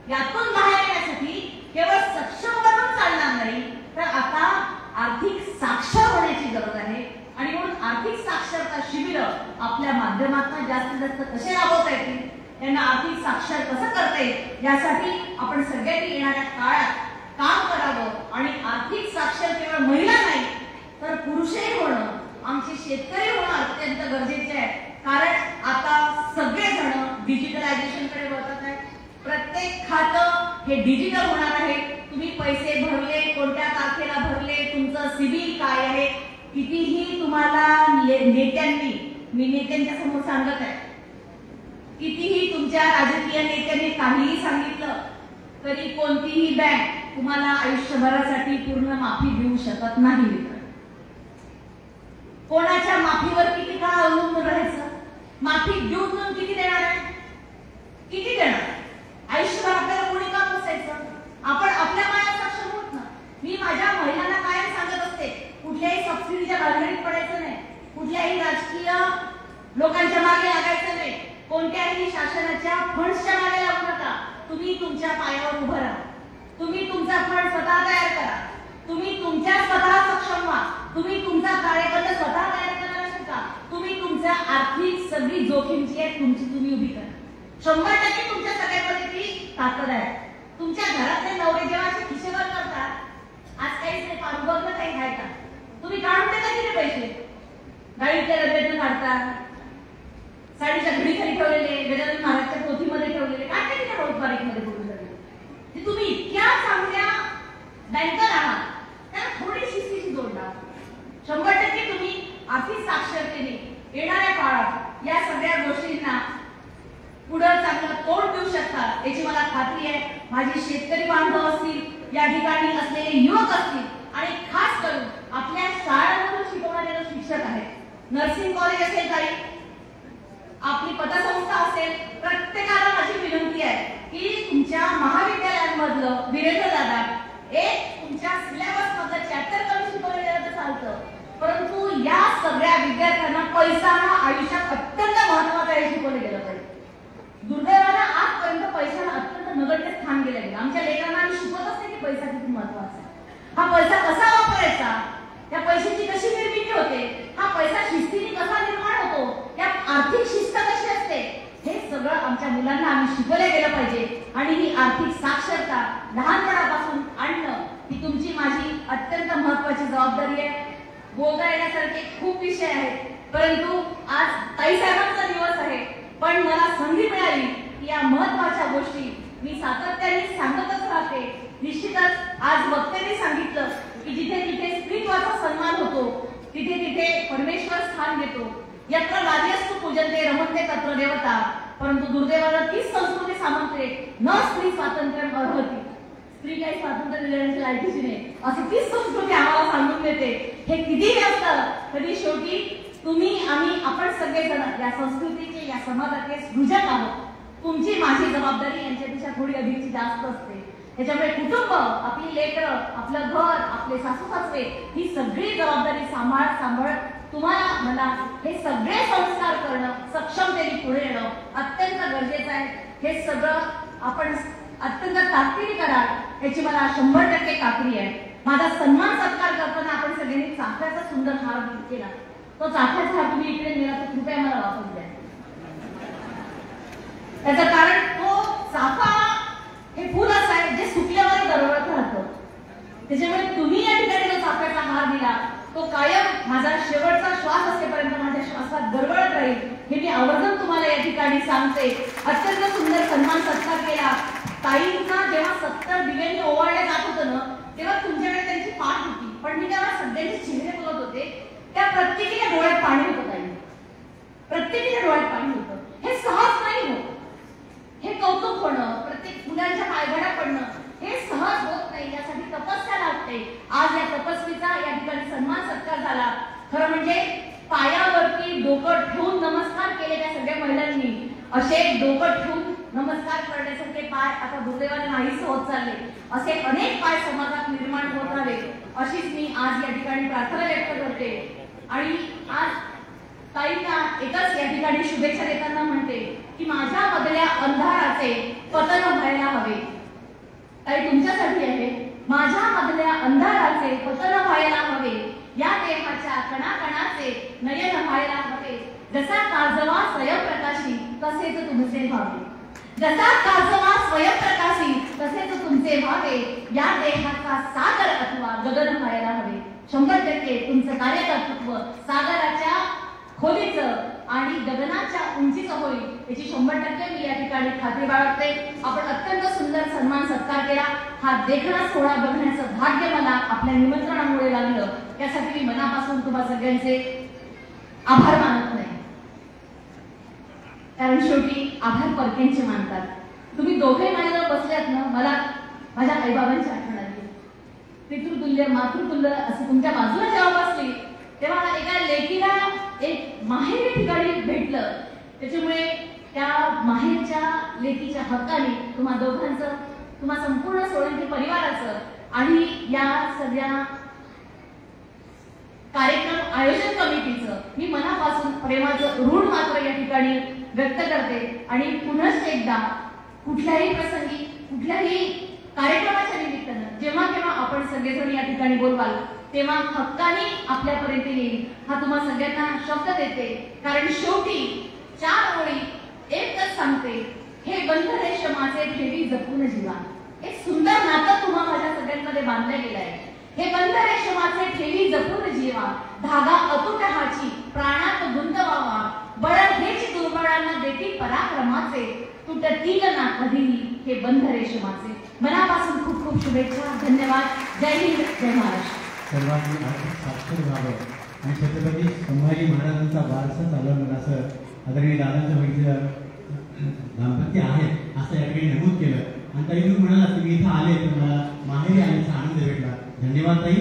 यातून बाहेर येण्यासाठी केवळ सक्षम बनून चालणार नाही, तर आता आर्थिक साक्षर होण्याची गरज आहे. आणि म्हणून आर्थिक साक्षरता शिबिर आपल्या माध्यमातून जास्तीत जास्त कसे राबवता येतील, त्यांना आर्थिक साक्षर कसं करता येईल, यासाठी आपण सगळ्यांनी येणाऱ्या काळात काम करावं. आणि आर्थिक साक्षर केवळ महिला नाही तर पुरुषही होणं, आमचे शेतकरी होणं अत्यंत गरजेचे आहे. कारण आता सगळेजण डिजिटलायझेशन कडे वळत आहेत. प्रत्येक खातं हे डिजिटल होणार आहे. तुम्ही पैसे भरले, कोणत्या तारखेला भरले, तुमचं सिबिल काय आहे, कितीही तुम्हाला नेत्यांनी, मी नेत्यांच्या समोर सांगत आहे, कितीही तुमच्या राजकीय नेत्यांनी काहीही सांगितलं तरी कोणतीही बँक तुम्हाला आयुष्यभरासाठी पूर्ण माफी देऊ शकत नाही. कोणाच्या माफीवर किती काळ अवलंबून राहायचं? माफी देऊन किती देणार आहे? किती देणार? आयुष्यभर आपल्याला कोणी का पोसायचं? आपण आपल्या माया सक्षम होत ना. मी माझ्या महिलांना कायम सांगत असते, कुठल्याही सबसिडीच्या भानगडीत पडायचं नाही, कुठल्याही राजकीय लोकांच्या मागे लागायचं नाही, कोणत्याही शासनाच्या फंड्सच्या मागे लागू नका. तुम्ही तुमच्या पायावर उभं राहा. तुम्ही तुमचा फंड स्वतः तयार करा. तुम्ही तुमच्या स्वतः सक्षम व्हा. तुम्ही तुमचा कार्यक्रम स्वतः तयार करायला शिका. तुम्ही तुमच्या आर्थिक सगळी जोखीम जी आहे तुमची तुम्ही उभी करा. 100% तुमच्या सगळ्यांमध्ये ती ताकद आहे. तुमच्या घरातले नवरे जेव्हा खिशेवर करतात, आज काहीच नाही, पाठबघणं काही आहे का? तुम्ही काढून देता किती पैसे? गाडीतल्या डब्यातून काढतात, साडीच्या घडी खाली ठेवलेले, गजानन महाराजच्या पोथीमध्ये ठेवलेले, काढते की रोज बारीकमध्ये बोलून लागले. तुम्ही इतक्या चांगल्या बँकर आहात, त्याला थोडी शिस्तीची जोड लावा. 100% तुम्ही आर्थिक साक्षरतेने येणाऱ्या काळात या सगळ्या गोष्टींना पुढे चांगलं तोड देऊ शकता, याची मला खात्री आहे. माझे शेतकरी बांधव असतील, या ठिकाणी असलेले युवक असतील, आणि खास करून आपल्या शाळांमधून शिकवणारे शिक्षक आहेत, नर्सिंग कॉलेज असेल, काही आपली पतसंस्था असेल, प्रत्येकाला माझी विनंती आहे की तुमच्या महाविद्यालयांमधलं वीरेंद्र दादा एक तुमच्या सिलेबस मधलं चॅप्टर करून शिकवलेलं तर चालतं, परंतु या सगळ्या विद्यार्थ्यांना पैसा हा आयुष्यात अत्यंत महत्वाचा आहे शिकवलं गेलं पाहिजे. दुर्दैवानं आजपर्यंत पैशाला अत्यंत नगण्य स्थान दिलं गेलं. आमच्या लेकरांना आम्ही शिकवतच नाही की पैसा किती महत्वाचा आहे, हा पैसा कसा वापरायचा, त्या पैशाची कशी निर्मिती होते, हा पैसा शिस्तीने कसा निर्माण होतो, या आर्थिक शिस्त कशी असते, हे सगळं आमच्या मुलांना आम्ही शिकवलं गेलं पाहिजे. आणि ही आर्थिक साक्षरता लहानपणापासून आणणं ही तुमची माझी अत्यंत महत्वाची जबाबदारी आहे. बोलता येण्यासारखे खूप विषय आहेत, परंतु आज ताईसाहेबांचा दिवस आहे, पण मला संधी मिळाली की या महत्वाच्या गोष्टी मी सातत्याने सांगतच राहते. निश्चितच आज वक्त्यांनी सांगितलं की जिथे तिथे स्त्रीत्वाचा सन्मान होतो, तिथे तिथे परमेश्वर स्थान देतो. यत्र राजस्तु पूजन्ते रमन्ते तत्र देवता, परंतु दुर्दैवानं तीच संस्कृती सांगते न स्त्री स्वातंत्र्य अर्हती, स्त्री काही स्वातंत्र्य देण्याची लायकीची नाही, असं तीच संस्कृती आम्हाला सांगून देते. हे कितीही असतं तरी शेवटी तुम्ही आम्ही आपण सगळेजण या संस्कृतीचे, या समाजाचे सृजक आहोत. तुमची माझी जबाबदारी यांच्यापेक्षा थोडी अधिकची जास्त असते. त्याच्यामुळे कुटुंब, आपली लेकरं, आपलं घर, आपले सासू सासरे, ही सगळी जबाबदारी सांभाळत तुम्हाला मला हे सगळे संस्कार करणं, सक्षमतेने पुढे येणं अत्यंत गरजेचं आहे. हे सगळं आपण अत्यंत ताकदीने कराल याची मला 100% खात्री आहे. माझा सन्मान सत्कार करताना आपण सगळ्यांनी चाफ्याचा सुंदर हार केला, तो चाफ्याचा हार तुम्ही इकडे नेला तर कृपया मला वापरून द्या. त्याचं कारण तो चाफा हे फुल असं आहे जे सुकल्यावर दरवळत राहतं. त्याच्यामुळे तुम्ही या ठिकाणी जो चाफ्याचा हार दिला तो कायम माझा शेवटचा श्वास असेपर्यंत माझ्या श्वासात दरवळत राहील, हे मी आवर्जून तुम्हाला या ठिकाणी सांगते. अत्यंत सुंदर सन्मान सत्कार केला. ताईंना जेव्हा 70 दिव्यांनी ओवाळल्या जात होतं ना, तेव्हा तुमच्याकडे त्यांची पाठ होती, पण मी तेव्हा सगळ्यांचे चेहरे बघत होते, त्या प्रत्येकीच्या डोळ्यात पाणी होतं. ताई प्रत्येकीच्या डोळ्यात पाणी होतं. हे सहज नाही होत, हे कौतुक होणं, प्रत्येक मुलांच्या पायघड्या पडणं हे सहज होत नाही, यासाठी तपस्या लागते. आज या तपस्वीचा या ठिकाणी सन्मान सत्कार झाला. खरं म्हणजे पायावरती डोकं ठेवून नमस्कार केले त्या सगळ्या महिलांनी. असे डोकं ठेवून नमस्कार करण्यासारखे पाय आता दुर्दैवाने नाहीच होत चालले, असे अनेक पाय समाजात निर्माण होत राहावे अशीच मी आज या ठिकाणी प्रार्थना व्यक्त करते. आणि आज ताईंना एकच या ठिकाणी शुभेच्छा देताना म्हणते की माझ्या मधल्या अंधाराचे पतन व्हायला हवे. ताई तुमच्यासाठी आहे, माझ्या मधल्या अंधाराचे पतन व्हायला हवे, या देहाच्या कणाकणाचे नयन व्हायला हवे. जसा काजवा स्वयंप्रकाशी तसेच तुमचे व्हावे, जसा काजवा स्वयंप्रकाशी तसेच तुमचे व्हावे, या देहाचा सागर अथवा गगन व्हायला हवे. 100% तुमचं कार्यकर्तृत्व सागराच्या खोलीचं आणि गगनाच्या उंचीचं होईल याची 100% मी या ठिकाणी खात्री बाळगते. आपण अत्यंत सुंदर सन्मान सत्कार केला. हा देखणा सोहळा बघण्याचं भाग्य मला आपल्या निमंत्रणामुळे लागलं, त्यासाठी मी मनापासून तुम्हा सगळ्यांचे आभार मानत नाही. कारण शेवटी आभार परक्यांचे मानतात. तुम्ही दोघे माझ्याजवळ बसल्यात ना, मला माझ्या आईबाबांची आठवण आली. पितृतुल्य मातृतुल्य असं तुमच्या बाजूला जेव्हा बसली तेव्हा एका लेकीला एक माहेरी ठिकाणी भेटलं. त्याच्यामुळे त्या माहेरच्या लेकीच्या हक्काने तुम्हा दोघांचं, तुम्हा संपूर्ण सोळंकी परिवाराचं आणि या सगळ्या कार्यक्रम आयोजन कमिटीचं मी मनापासून प्रेमाचं ऋण मात्र या ठिकाणी व्यक्त करते. आणि पुनश्च एकदा कुठल्याही प्रसंगी कुठल्याही कार्यक्रमाच्या निमित्तानं जेव्हा केव्हा आपण सगळेजण या ठिकाणी बोलवाल तेव्हा हक्काने आपल्यापर्यंत येईल हा तुम्हा सगळ्यांना शब्द देते. कारण शेवटी 4 ओळी एकच सांगते, हे बंध रेशमाचे ठेवी जपून जीवा. एक सुंदर नातं तुम्हा माझ्या सगळ्यांमध्ये बांधलं गेलं आहे. हे बंध रेशमाचे ठेवी जपून जीवा, धागा अतुट हाची प्राणात गुंतवावा, बळ हेच दुर्बळांना देतील पराक्रमाचे, तुटतील ना कधीही हे बंध रेशमाचे. मनापासून खूप खूप शुभेच्छा. धन्यवाद. जय हिंद, जय महाराष्ट्र. सर्वांनी आर्थिक साक्षर व्हावं आणि छत्रपती संभाजी महाराजांचा वारसा चालवणं असं आदरणीय दादांच्या वैद्य दाम्पत्य आहे असं या ठिकाणी नमूद केलं. आणि ताई तुम्ही म्हणाला की मी इथं आले तर मला माहेरी आल्याचा आनंद भेटला. धन्यवाद ताई.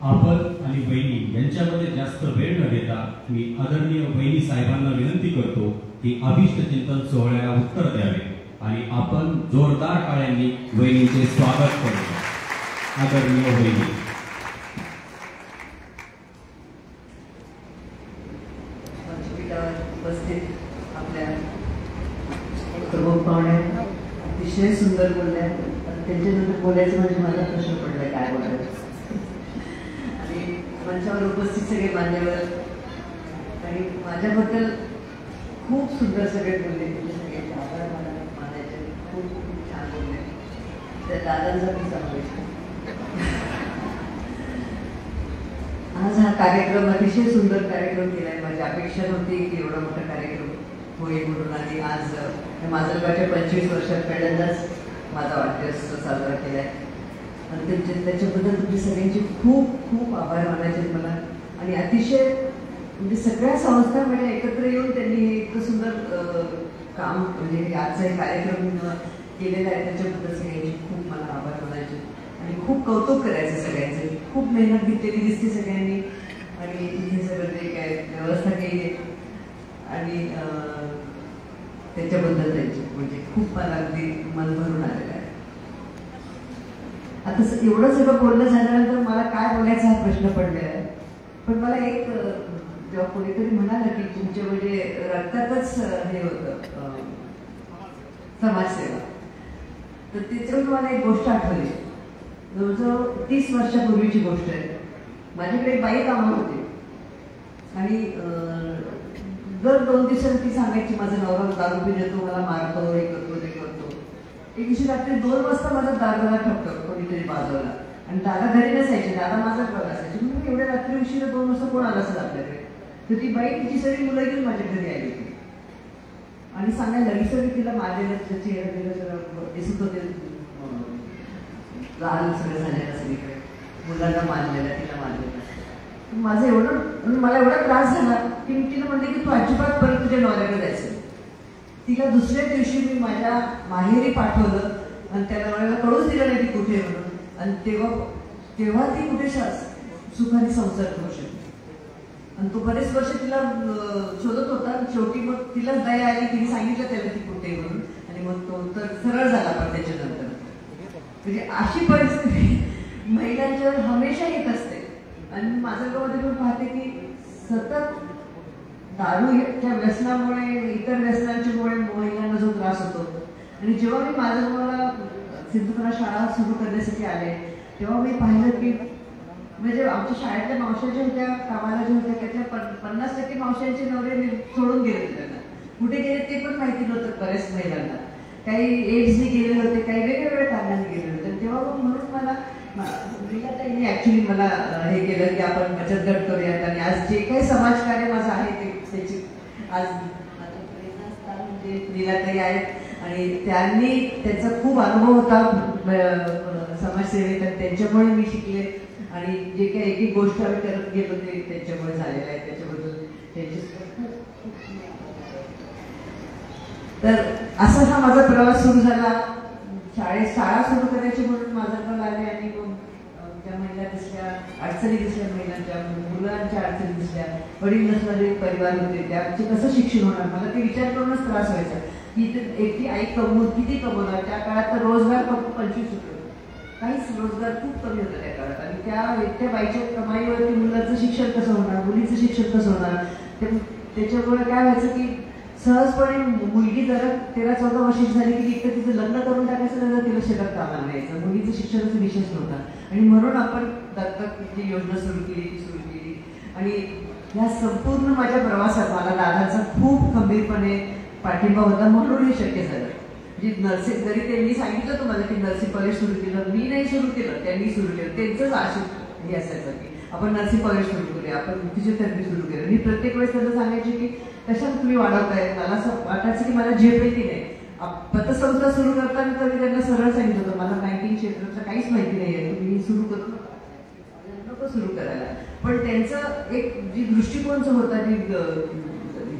आपण आणि बहिणी यांच्यामध्ये जास्त वेळ न देता मी आदरणीय बहिणी साहेबांना विनंती करतो की अभिष्ट चिंतन सोहळ्याला उत्तर द्यावे आणि आपण जोरदार टाळ्यांनी बहिणीचे स्वागत करतो. आदरणीय बहिणी. उपस्थित आपल्या प्रमुख पाहुणे अतिशय सुंदर बोलल्या. त्यांच्यानंतर बोलायचं म्हणजे मला प्रश्न पडलाय काय बोलायचं. आणि मंचावर उपस्थित सगळे मान्यवर आणि माझ्याबद्दल खूप सुंदर सगळे बोलले. म्हणजे सगळ्यांचे आभार मला मानायचे. खूप खूप छान बोलले. त्या दादांचा मी सांगायचे. आज हा कार्यक्रम अतिशय सुंदर कार्यक्रम केलाय. माझी अपेक्षा नव्हती की एवढा मोठा कार्यक्रम होईल म्हणून. आणि आज माजलगावच्या 25 वर्षात पहिल्यांदाच माझा वाढदिवस साजरा केलाय. आणि त्याच्याबद्दल तुमची सगळ्यांची खूप खूप आभार मानायचे मला. आणि अतिशय म्हणजे सगळ्या संस्थांमध्ये एकत्र येऊन त्यांनी इतकं सुंदर काम म्हणजे आजचा हे कार्यक्रम केलेला आहे त्याच्याबद्दल सगळ्यांची खूप मला आभार मानायचे. आणि खूप कौतुक करायचं सगळ्यांचं. खूप मेहनत घेतलेली दिसते सगळ्यांनी. आणि इथे सगळं जे काय व्यवस्था केली आहे आणि त्याच्याबद्दल त्यांची म्हणजे खूप मला अगदी मन भरून आलेलं आहे. आता एवढं सगळं बोलणं झाल्यानंतर मला काय बोलायचा हा प्रश्न पडलेला आहे. पण मला एक जेव्हा कोणीतरी म्हणाला की तुमच्या म्हणजे रक्तातच हे होतं समाजसेवा, तर त्याच्यावर मला एक गोष्ट आठवली. जवळजवळ 30 वर्षापूर्वीची गोष्ट आहे. माझ्याकडे एक बाई कामाला होती आणि दर 2 दिवसांनी ती सांगायची माझा नवरा दारू पिऊन येतो, मला मारतो, हे करतो ते करतो. एक दिवशी रात्री 2 वाजता माझा दादाला ठपकं कोणीतरी बाजवला आणि दादा घरी नसायचे. दादा माझाच बघ असायचे. म्हणून एवढ्या रात्री उशिरा 2 वाजता कोण आला असेल आपल्याकडे. तर ती बाई तिची सगळी मुलं घेऊन माझ्या घरी आली होती आणि सांगायला लागली सगळी तिला माझ्या चेहरा दिसत होते लाल सगळं झालेलं सगळीकडे. मुलांना मानलेला तिला मानलेला. माझं एवढं मला एवढा त्रास झाला की मी तिला म्हणते की तू अजिबात परत तुझ्या नवऱ्याकडे जायचं. तिला दुसऱ्या दिवशी मी माझ्या माहेरी पाठवलं आणि त्या नवऱ्याला कळूच दिलं नाही ती कुठे म्हणून. आणि तेव्हा ती कुठे सुखाने संसार करू शकते. आणि तो बरेच वर्ष तिला शोधत होता. शेवटी मग तिलाच दया आली, तिने सांगितलं त्याला ती कुठे म्हणून, आणि मग तो तर सरळ झाला. पण त्याच्यानंतर म्हणजे अशी परिस्थिती महिलांच्यावर हमेशा येत असते. आणि माझ्या गावामध्ये पण पाहते की सतत दारूच्या व्यसनामुळे, इतर व्यसनांच्यामुळे महिलांना जो त्रास होतो. आणि जेव्हा मी माझ्या गावाला सिंधुदुर्ग शाळा सुरू करण्यासाठी आले, तेव्हा मी पाहिलं की म्हणजे आमच्या शाळेतल्या मावश्या ज्या होत्या, कामाला ज्या होत्या, त्यातल्या 50% मावशांचे नवरे सोडून गेले त्यांना. कुठे गेले ते पण माहिती नव्हतं बऱ्याच महिलांना. काही एड्सने गेले होते, काही वेगवेगळ्या कारणाने गेले होते. तेव्हा म्हणून मला मीनाताईंनी ऍक्च्युली मला हे केलं की आपण बचत गट करूयात. आणि आज जे काही समाजकार्य माझं आहे ते त्याची आज माझ्या प्रेरणास्थान म्हणजे मीनाताई आहेत. आणि त्यांनी त्यांचा खूप अनुभव होता समाजसेवेत, आणि त्यांच्यामुळे मी शिकले. आणि जे काही एक एक गोष्ट आम्ही करत गेलो ते त्यांच्यामुळे झालेलं आहे. त्याच्याबद्दल त्यांचे तर असा हा माझा प्रवास सुरू झाला. शाळा सुरू करायची म्हणून माझा कल आले. आणि ज्या महिला दिसल्या, अडचणी दिसल्या, महिलांच्या मुलांच्या अडचणी दिसल्या, वडील नसणारे परिवार होते, त्यांचे कसं शिक्षण होणार. मला ते विचार करूनच त्रास व्हायचा की एकटी आई कमवून किती कमवणार. त्या काळात तर रोजगार फक्त 25 रुपये, काहीच रोजगार खूप कमी होता त्या काळात. आणि त्या एकट्या बाईच्या कमाईवरती मुलाचं शिक्षण कसं होणार, मुलीचं शिक्षण कसं होणार. त्याच्यामुळे काय व्हायचं की सहजपणे मुलगी जरा 13-14 वर्षाची झाली की एकतर तिचं लग्न करून टाकायचं, नंतर तिला शेतात कामाला न्यायचं. मुलीचं शिक्षणाचा विषयच नव्हता. आणि म्हणून आपण दत्तकची योजना सुरू केली. आणि या संपूर्ण माझ्या प्रवासात मला दादांचा खूप खंबीरपणे पाठिंबा होता, म्हणून हे शक्य झालं. म्हणजे नर्सिंग जरी त्यांनी सांगितलं तुम्हाला की नर्सिंग कॉलेज सुरू केलं, मी नाही सुरू केलं, त्यांनी सुरू केलं. त्यांचंच आशिष हे असायचं की आपण नर्सिंग कॉलेज सुरू करूया, आपण फिजिओथेरपी सुरू केलं. मी प्रत्येक वेळेस त्यांना सांगायचे की कशात तुम्ही वाढवताय. मला असं वाटायचं की मला झेप येते नाही. पतसंस्था सुरू करताना तर मी त्यांना सरळ सांगितलं होतं मला बँकिंग क्षेत्राचं काहीच माहिती नाही आहे, तुम्ही सुरू करू नको सुरू करायला. पण त्यांचं एक जी दृष्टिकोनचं होता, जी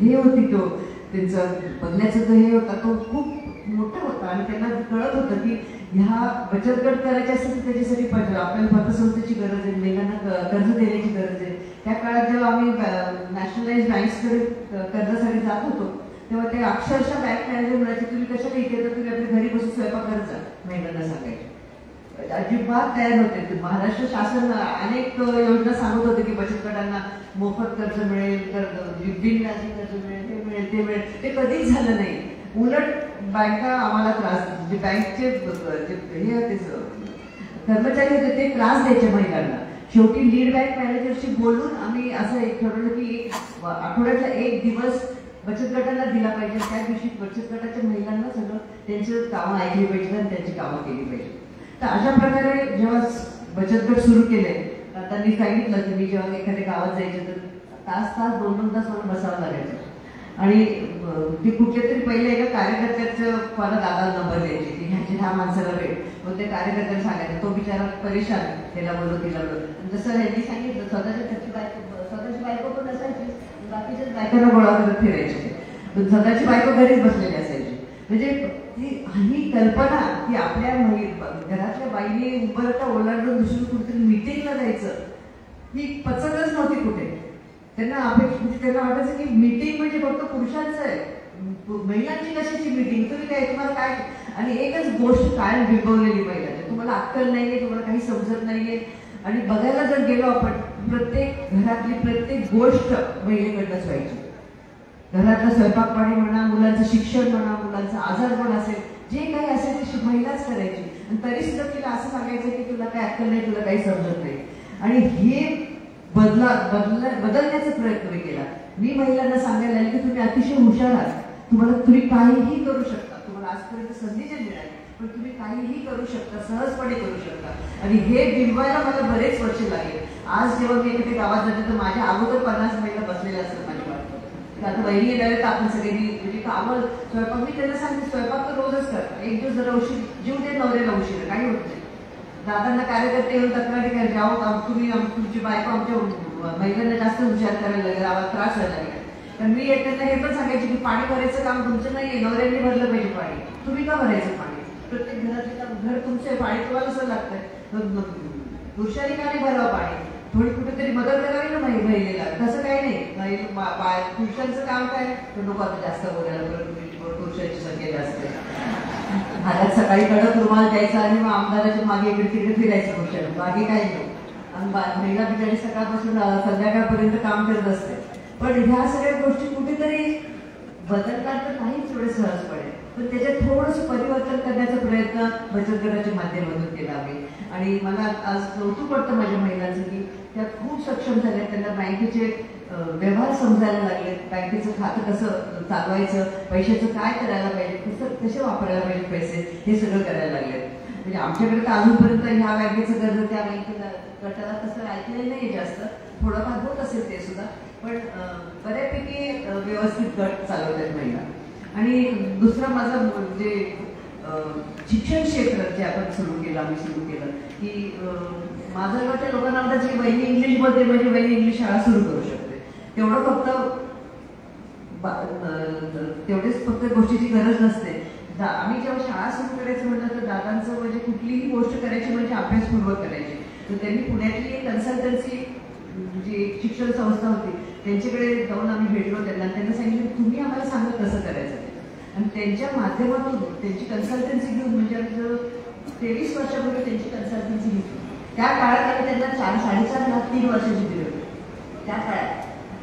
हे होती, तो त्यांचा बघण्याचा जो हे होता तो खूप मोठा होता. आणि त्यांना कळत होतं की ह्या बचत गट करायचे असेल तर त्याच्यासाठी आपल्याला पतसंस्थेची गरज आहे, महिलांना कर्ज देण्याची गरज आहे. त्या काळात जेव्हा आम्ही नॅशनलाइज बँक्सकडे कर्जासाठी जात होतो तेव्हा ते अक्षरशः बँक मॅनेजर म्हणायचे तुम्ही कशाला इथे, तर तुम्ही आपल्या घरी बसून स्वयंपाक करत जा, महिलांना सांगायचे. अजिबात तयार होते. महाराष्ट्र शासन अनेक योजना सांगत होते की बचत गटांना मोफत कर्ज मिळेल, बिनव्याजी कर्ज मिळेल, ते मिळेल, ते मिळेल. ते कधीच झालं नाही. उलट बँका आम्हाला त्रास, जे बँकचे हे होते कर्मचारी होते ते त्रास द्यायचे महिलांना. शेवटी लीड बँक मॅनेजरशी बोलून आम्ही असं एक ठरवलं की आठवड्यातला एक दिवस बचत गटांना दिला पाहिजे. त्या दिवशी बचत गटाच्या महिलांना सगळं त्यांची कामं ऐकली पाहिजे आणि त्यांची कामं केली पाहिजे. तर अशा प्रकारे जेव्हा बचत गट सुरू केले, त्यांनी सांगितलं की मी जेव्हा एखाद्या गावात जायचे तर तास 2-2 तास मला बसावं लागायचं. आणि ते कुठल्या तरी पहिले एका कार्यकर्त्याचं मला दादाला नंबर द्यायचे की ह्या माणसाला भेट. मग त्या कार्यकर्त्याला सांगायचं, तो बिचारा परेशान, त्याला बोलव तिला बोलव. जसं ह्यांनी सांगितलं स्वतःची बायको पण असायची, बाकीच्याच बायकांना गोळा करत फिरायचे, पण स्वतःची बायको घरीच बसलेली असायची. म्हणजे ही कल्पना की आपल्या घरातल्या बाईने उंबरटा ओलांडून दुसरी कुठेतरी मिटिंगला जायचं ही पचतच नव्हती कुठे. त्यांना त्यांना वाटायचं की मीटिंग म्हणजे फक्त पुरुषांचं आहे, महिलांची कशाची मीटिंग, तुम्ही काय, तुम्हाला काय. आणि एकच गोष्ट कायम बिंबवलेली महिलांची, तुम्हाला अक्कल नाहीये, तुम्हाला काही समजत नाहीये. आणि बघायला जर गेलो आपण, प्रत्येक घरातली प्रत्येक गोष्ट महिलेकडनंच व्हायची. घरातलं स्वयंपाक पाणी म्हणा, मुलांचं शिक्षण म्हणा, मुलांचा आजारपण असेल, जे काही असेल ते महिलाच करायची. आणि तरी सुद्धा तिला असं सांगायचं की तुला काय अक्कल नाही, तुला काही समजत नाही. आणि हे बदलण्याचा प्रयत्न केला. मी महिलांना सांगायला लागले की तुम्ही अतिशय हुशार आहात, तुम्ही काहीही करू शकता. तुम्हाला आजपर्यंत संधी नाही मिळाली, पण तुम्ही काहीही करू शकता, सहजपणे करू शकता. आणि हे बिंबवायला मला बरेच वर्ष लागले. आज जेव्हा मी एखाद्या गावात जाते तर माझ्या अगोदर 50 महिला बसलेल्या असतात माझ्या वाटतं. आता वहिनी येणार तर आपण सगळ्यांनी म्हणजे कामं स्वयंपाक, मी त्यांना सांगते स्वयंपाक तर रोजच करतात, एक दिवस जरा उशीर जीव दे नवऱ्याला उशीर, काही होत नाही. दादांना कार्यकर्ते येऊन तक्रारी करायची, आहोत तुम्ही तुमची बायको आमच्या महिलांना जास्त हुशार करायला लागेल, आम्हाला त्रास व्हायला लागेल. पण मी त्यांना हे पण सांगायचे की पाणी भरायचं काम तुमचं नाहीये, नवऱ्यांनी भरलं पाहिजे पाणी, तुम्ही का भरायचं पाणी. प्रत्येक घरातले काम, घर तुमचं आहे, पाणी तुम्हाला असं लागतंय, पुरुषांनी का नाही भरावं पाणी. थोडी कुठेतरी मदत करावी ना महिलेला. तसं काही नाही, पुरुषांचं काम काय, नको आता जास्त बोलायला, पुरुषांची संख्या जास्त आहे. हातात सकाळी कडक रुमाल द्यायचा आणि मग आमदाराच्या मागे इकडे तिकडे फिरायचं पुरुषांना, बाकी काही नाही. आणि महिला बिचारी सकाळपासून संध्याकाळपर्यंत काम करत असते. पण ह्या सगळ्या गोष्टी कुठेतरी बदलतात तर नाही थोडे सहजपणे, पण त्याच्यात थोडंसं परिवर्तन करण्याचा प्रयत्न बचत गटाच्या माध्यमातून केला आम्ही. आणि मला आज कौतुक वाटतं माझ्या महिलांचं की त्या खूप सक्षम झाल्या. त्यांना बँकेचे व्यवहार समजायला लागले, बँकेचं खातं कसं चालवायचं, पैशाचं काय करायला पाहिजे, कसे वापरायला पाहिजे पैसे, हे सगळं करायला लागले. म्हणजे आमच्याकडे तर अजूनपर्यंत ह्या बँकेचं कर्ज त्या बँकेला गटाला तसं ऐकलेलं नाही जास्त, थोडंफार होत असेल ते सुद्धा, पण बऱ्यापैकी व्यवस्थित गट चालवतात महिला. आणि दुसरा माझा म्हणजे शिक्षण क्षेत्र जे आपण आम्ही सुरू केलं की माझं वाटतं लोकांना वाटतं की वहिनी इंग्लिशमध्ये म्हणजे वहिनी इंग्लिश शाळा सुरू करू शकते, तेवढं तेवढेच फक्त गोष्टीची गरज नसते. आम्ही जेव्हा शाळा सुरू करायचं म्हटलं तर दादांचं म्हणजे कुठलीही गोष्ट करायची म्हणजे अभ्यासपूर्वक करायची. तर त्यांनी पुण्यातली एक कन्सल्टन्सी जी शिक्षण संस्था होती त्यांच्याकडे जाऊन आम्ही भेटलो. त्यांना सांगितलं तुम्ही आम्हाला सांगा कसं करायचं, आणि त्यांच्या माध्यमातून त्यांची कन्सल्टन्सी घेऊन म्हणजे आम्ही 23 वर्षापूर्वी त्यांची कन्सल्टन्सी घेतली. त्या काळात आम्ही त्यांना 4-4.5 लाख 3 वर्षाचे दिले होते त्या काळात.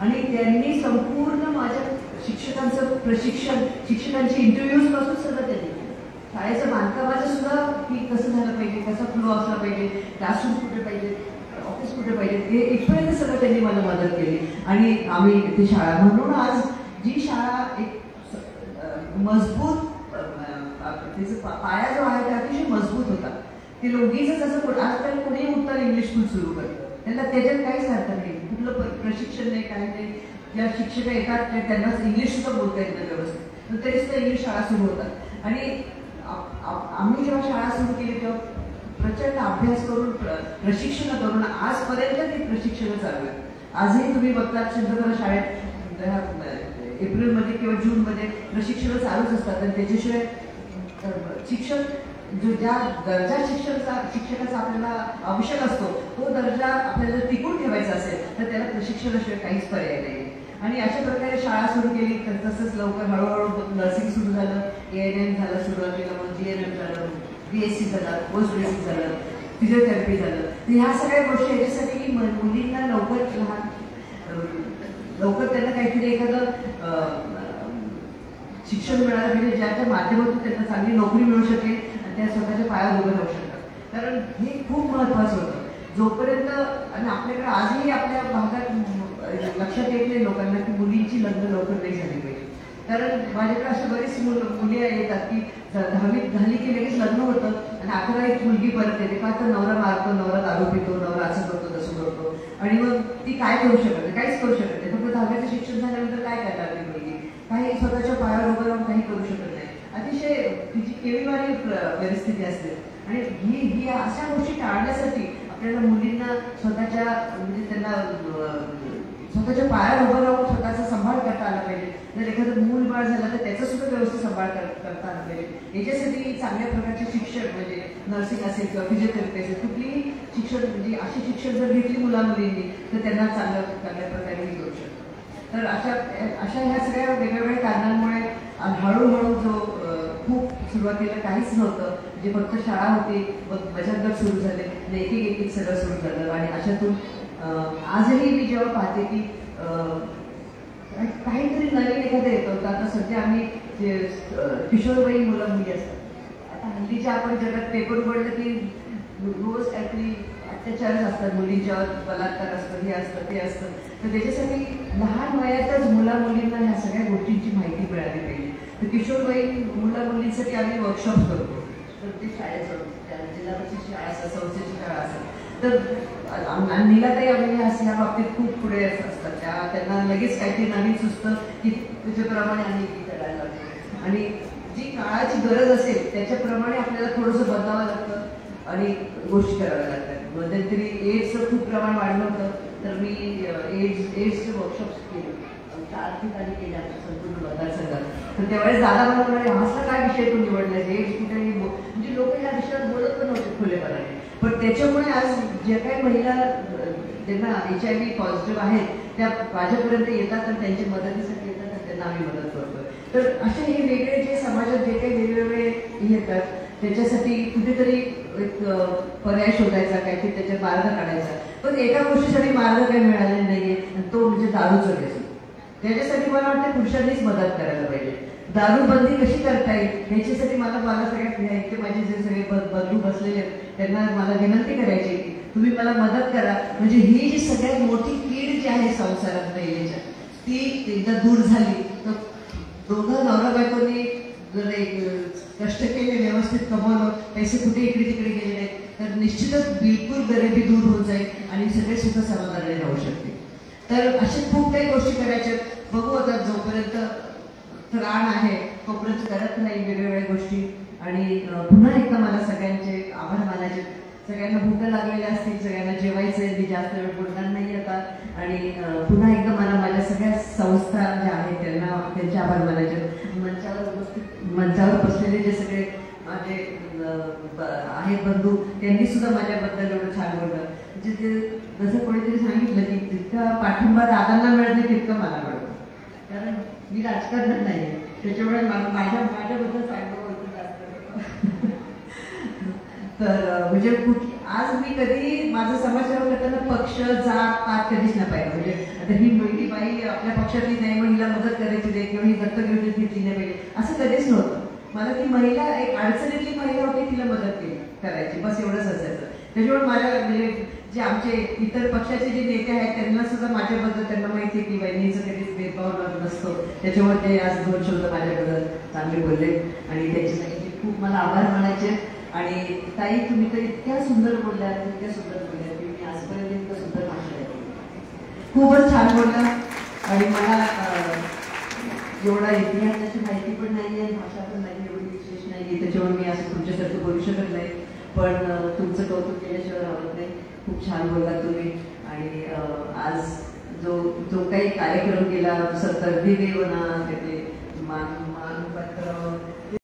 आणि त्यांनी संपूर्ण माझ्या शिक्षकांचं प्रशिक्षण, शिक्षकांची इंटरव्ह्यूज पासून सगळं त्यांनी केलं. शाळेचं बांधकामाचं सुद्धा की कसं झालं पाहिजे, कसा फ्लो असला पाहिजे, क्लासरूम कुठे पाहिजे, ऑफिस कुठे पाहिजे, हे इथपर्यंत सगळं त्यांनी मला मदत केली. आणि आम्ही ती शाळा म्हणून आज जी शाळा एक मजबूत त्याचा पाया जो आहे ते अतिशय मजबूत होता. ते लोकीचं जसं आजकाल कोणीही उत्तर इंग्लिश स्कूल सुरू करतं, त्यांना त्याच्यात काहीच अर्थ नाही, कुठलं प्रशिक्षण नाही, काही नाही. ज्या शिक्षक येतात त्यांना इंग्लिश सुद्धा बोलता येत नाही व्यवस्थित, तरी सुद्धा इंग्लिश शाळा सुरू होतात. आणि आम्ही जेव्हा शाळा सुरू केली तेव्हा प्रचंड अभ्यास करून प्रशिक्षण करून आजपर्यंत ती प्रशिक्षण चालू आहे. आजही तुम्ही बघतात चंद्रपूर शाळेत एप्रिलमध्ये किंवा जूनमध्ये प्रशिक्षण चालूच असतात. आणि त्याच्याशिवाय शिक्षक ज्या दर्जा शिक्षकाचा आपल्याला आवश्यक असतो तो दर्जा आपल्याला टिकून ठेवायचा असेल तर त्याला प्रशिक्षणाशिवाय काहीच पर्याय नाही. आणि अशा प्रकारे शाळा सुरू केली तर तसंच लवकर हळूहळू नर्सिंग सुरू झालं, ANM झालं सुरुवातीला, मग GNM झालं, BSc झालं, पोस्ट बेसिक झालं, फिजिओथेरपी झालं. तर ह्या सगळ्या गोष्टी याच्यासाठी की मुलींना लवकर त्यांना काहीतरी एखादं शिक्षण मिळालं पाहिजे ज्याच्या माध्यमातून त्यांना चांगली नोकरी मिळू शकेल आणि त्या स्वतःच्या पायावर उभं राहू शकतात. कारण हे खूप महत्वाचं होतं. जोपर्यंत आणि आपल्याकडे आजही आपल्या भागात लक्षात येत नाही लोकांना की मुलींची लग्न लवकर नाही झाली पाहिजे. कारण माझ्याकडे अशा बरीच मुली येतात की 10वी झाली की लगेच लग्न होतं आणि 11वीत मुलगी परत येते का तर नवरा मारतो, नवरा दारू पितो, नवरा असं करतो तसं करतो, आणि मग ती काय करू शकत नाही, काहीच करू शकत नाही. फक्त 10वीचं शिक्षण झाल्यानंतर काय करणार ती मुलगी, काही स्वतःच्या पायावर उभं राहून काही करू शकत नाही. अतिशय तिची केळीवारी परिस्थिती असते. आणि ही अशा गोष्टी टाळण्यासाठी आपल्याला मुलींना स्वतःच्या म्हणजे त्यांना स्वतःच्या पायावर उभं राहून स्वतःचा सांभाळ करता आला पाहिजे. जर एखादं मूल बाळ झालं तर त्याचा सुद्धा व्यवस्थित सांभाळ करता आला पाहिजे. याच्यासाठी चांगल्या प्रकारचे शिक्षण म्हणजे नर्सिंग असेल किंवा फिजिओथेरपी असेल कुठलीही शिक्षण म्हणजे अशी शिक्षण जर घेतली मुलामुलींनी तर त्यांना चांगल्या प्रकारे हे करू शकतो. तर अशा ह्या सगळ्या वेगवेगळ्या कारणांमुळे हळूहळू जो खूप सुरुवातीला काहीच नव्हतं, जे फक्त शाळा होती, बचत गट सुरू झाले, एक एक सगळं सुरू झालं. आणि अशातून आजही मी जेव्हा पाहते की काहीतरी नवीन एखादं येत होतं. आता सध्या आम्ही जे किशोरवयीन मुलं मुली असतात, आता हल्लीच्या आपण जगात पेपर पडलं की रोज काहीतरी अत्याचारच असतात, मुलींच्यावर बलात्कार असतं, हे असतं ते असतं. तर त्याच्यासाठी लहान वयातच मुलींना ह्या सगळ्या गोष्टींची माहिती मिळाली पाहिजे. तर किशोरवयीन मुलींसाठी आम्ही वर्कशॉप करतो. तर ते शाळेचं जिल्हा परिषद शाळा असेल, संस्थेची शाळा असेल तर नीलाताई आम्ही ह्या बाबतीत खूप पुढे असतात. त्यांना लगेच काहीतरी नवीन सुचतं की त्याच्याप्रमाणे आम्ही करायला लागतो. आणि जी काळाची गरज असेल त्याच्याप्रमाणे आपल्याला थोडंसं बदलावं लागतं आणि गोष्टी कराव्या लागतात. मध्यंतरी एड्सचं खूप प्रमाण वाढलं होतं तर मी एड्सचे वर्कशॉप्स केले, 4 ठिकाणी केले आमच्या संपूर्ण मतदारसंघात. तर त्यावेळेस दादा मला म्हणाले हा काय विषय तू निवडला, एड्स कुठेही म्हणजे लोक या विषयावर बोलत पण नव्हते खुलेपणाने. पण त्याच्यामुळे आज ज्या काही महिला त्यांना HIV पॉझिटिव्ह आहेत त्या माझ्यापर्यंत येतात आणि त्यांच्या मदतीसाठी येतात आणि त्यांना आम्ही मदत करतो. तर असे हे वेगळे जे समाजात जे काही वेगवेगळे येतात त्याच्यासाठी कुठेतरी एक पर्याय शोधायचा, काहीतरी त्याच्यात मार्ग काढायचा. पण एका गोष्टीसाठी मार्ग काही मिळालेला नाहीये तो म्हणजे दारूचं व्यसन. त्याच्यासाठी मला वाटतं पुरुषांनीच मदत करायला पाहिजे. दारू बंदी कशी करता येईल याच्यासाठी मला सगळ्यात इथे माझे जे सगळे बंधू बसलेले त्यांना मला विनंती करायची तुम्ही मला मदत करा. म्हणजे ही जी सगळ्यात मोठी कीड जी आहे संसारात महिलेच्या ती एकदा दूर झाली तर दोघं नवरा बायकोनी जर एक कष्ट केले, व्यवस्थित कमवलं, पैसे कुठे इकडे तिकडे गेले नाहीत तर निश्चितच बिलकुल गरिबी दूर होऊन जाईल आणि सगळे सुख समाधानाने राहू शकतील. तर अशा खूप काही गोष्टी करायच्या. बघू आता जोपर्यंत त्राण आहे तोपर्यंत करत नाही वेगवेगळ्या गोष्टी. आणि पुन्हा एकदा मला सगळ्यांचे आभार मानायचे. सगळ्यांना भूक लागलेल्या असतील, सगळ्यांना जेवायचंय, मी जास्त वेळ बोलणार नाही आता. आणि पुन्हा एकदा मला माझ्या सगळ्या संस्था ज्या आहेत त्यांना त्यांचे आभार मानायचे. मंचावर बसलेले जे सगळे माझे आहेत बंधू त्यांनी सुद्धा माझ्याबद्दल एवढं छान बोललं. म्हणजे ते जसं कोणीतरी सांगितलं की जितका पाठिंबा दादांना मिळत नाही तितकं मला मिळतं. कारण मी राजकारणात नाही त्याच्यामुळे माझ्याबद्दल चांगलं बोलतो जास्त. तर म्हणजे आज मी कधी माझं समाजसेवा करताना पक्ष जात पात कधीच नाही पाहिजे. म्हणजे आता ही बाई आपल्या पक्षातली नाही मग हिला मदत करायची नाही किंवा ही दत्तक घेतली नाही पाहिजे असं कधीच नव्हतं. मला ती महिला एक अडचणीतली महिला होती तिला मदत करायची बस एवढंच असायचं. त्याच्यामुळे माझ्या म्हणजे जे आमचे इतर पक्षाचे जे नेते आहेत त्यांना सुद्धा माझ्याबद्दल त्यांना माहिती की वहिनीचं कधीच भेदभाव नसतो. त्याच्यामुळे ते आज 2 शब्द माझ्याबद्दल चांगले बोलले आणि त्याच्यासाठी खूप मला आभार मानायचे. आणि ताई तुम्ही तर इतक्या सुंदर बोलल्या की मी आजपर्यंत इतकं सुंदर भाषण ऐकलं. खूपच छान बोलला. आणि मला एवढा इतिहासाची माहिती पण नाही आहे, भाषा पण नाही, एवढी विशेष नाही, त्याच्यामुळे मी असं तुमच्यासारखं बोलू शकत नाही. पण तुमचं कौतुक केल्याशिवाय राहत नाही. खूप छान बोलला तुम्ही. आणि आज जो काही कार्यक्रम केला सत्तर दिवे म्हणा ते मान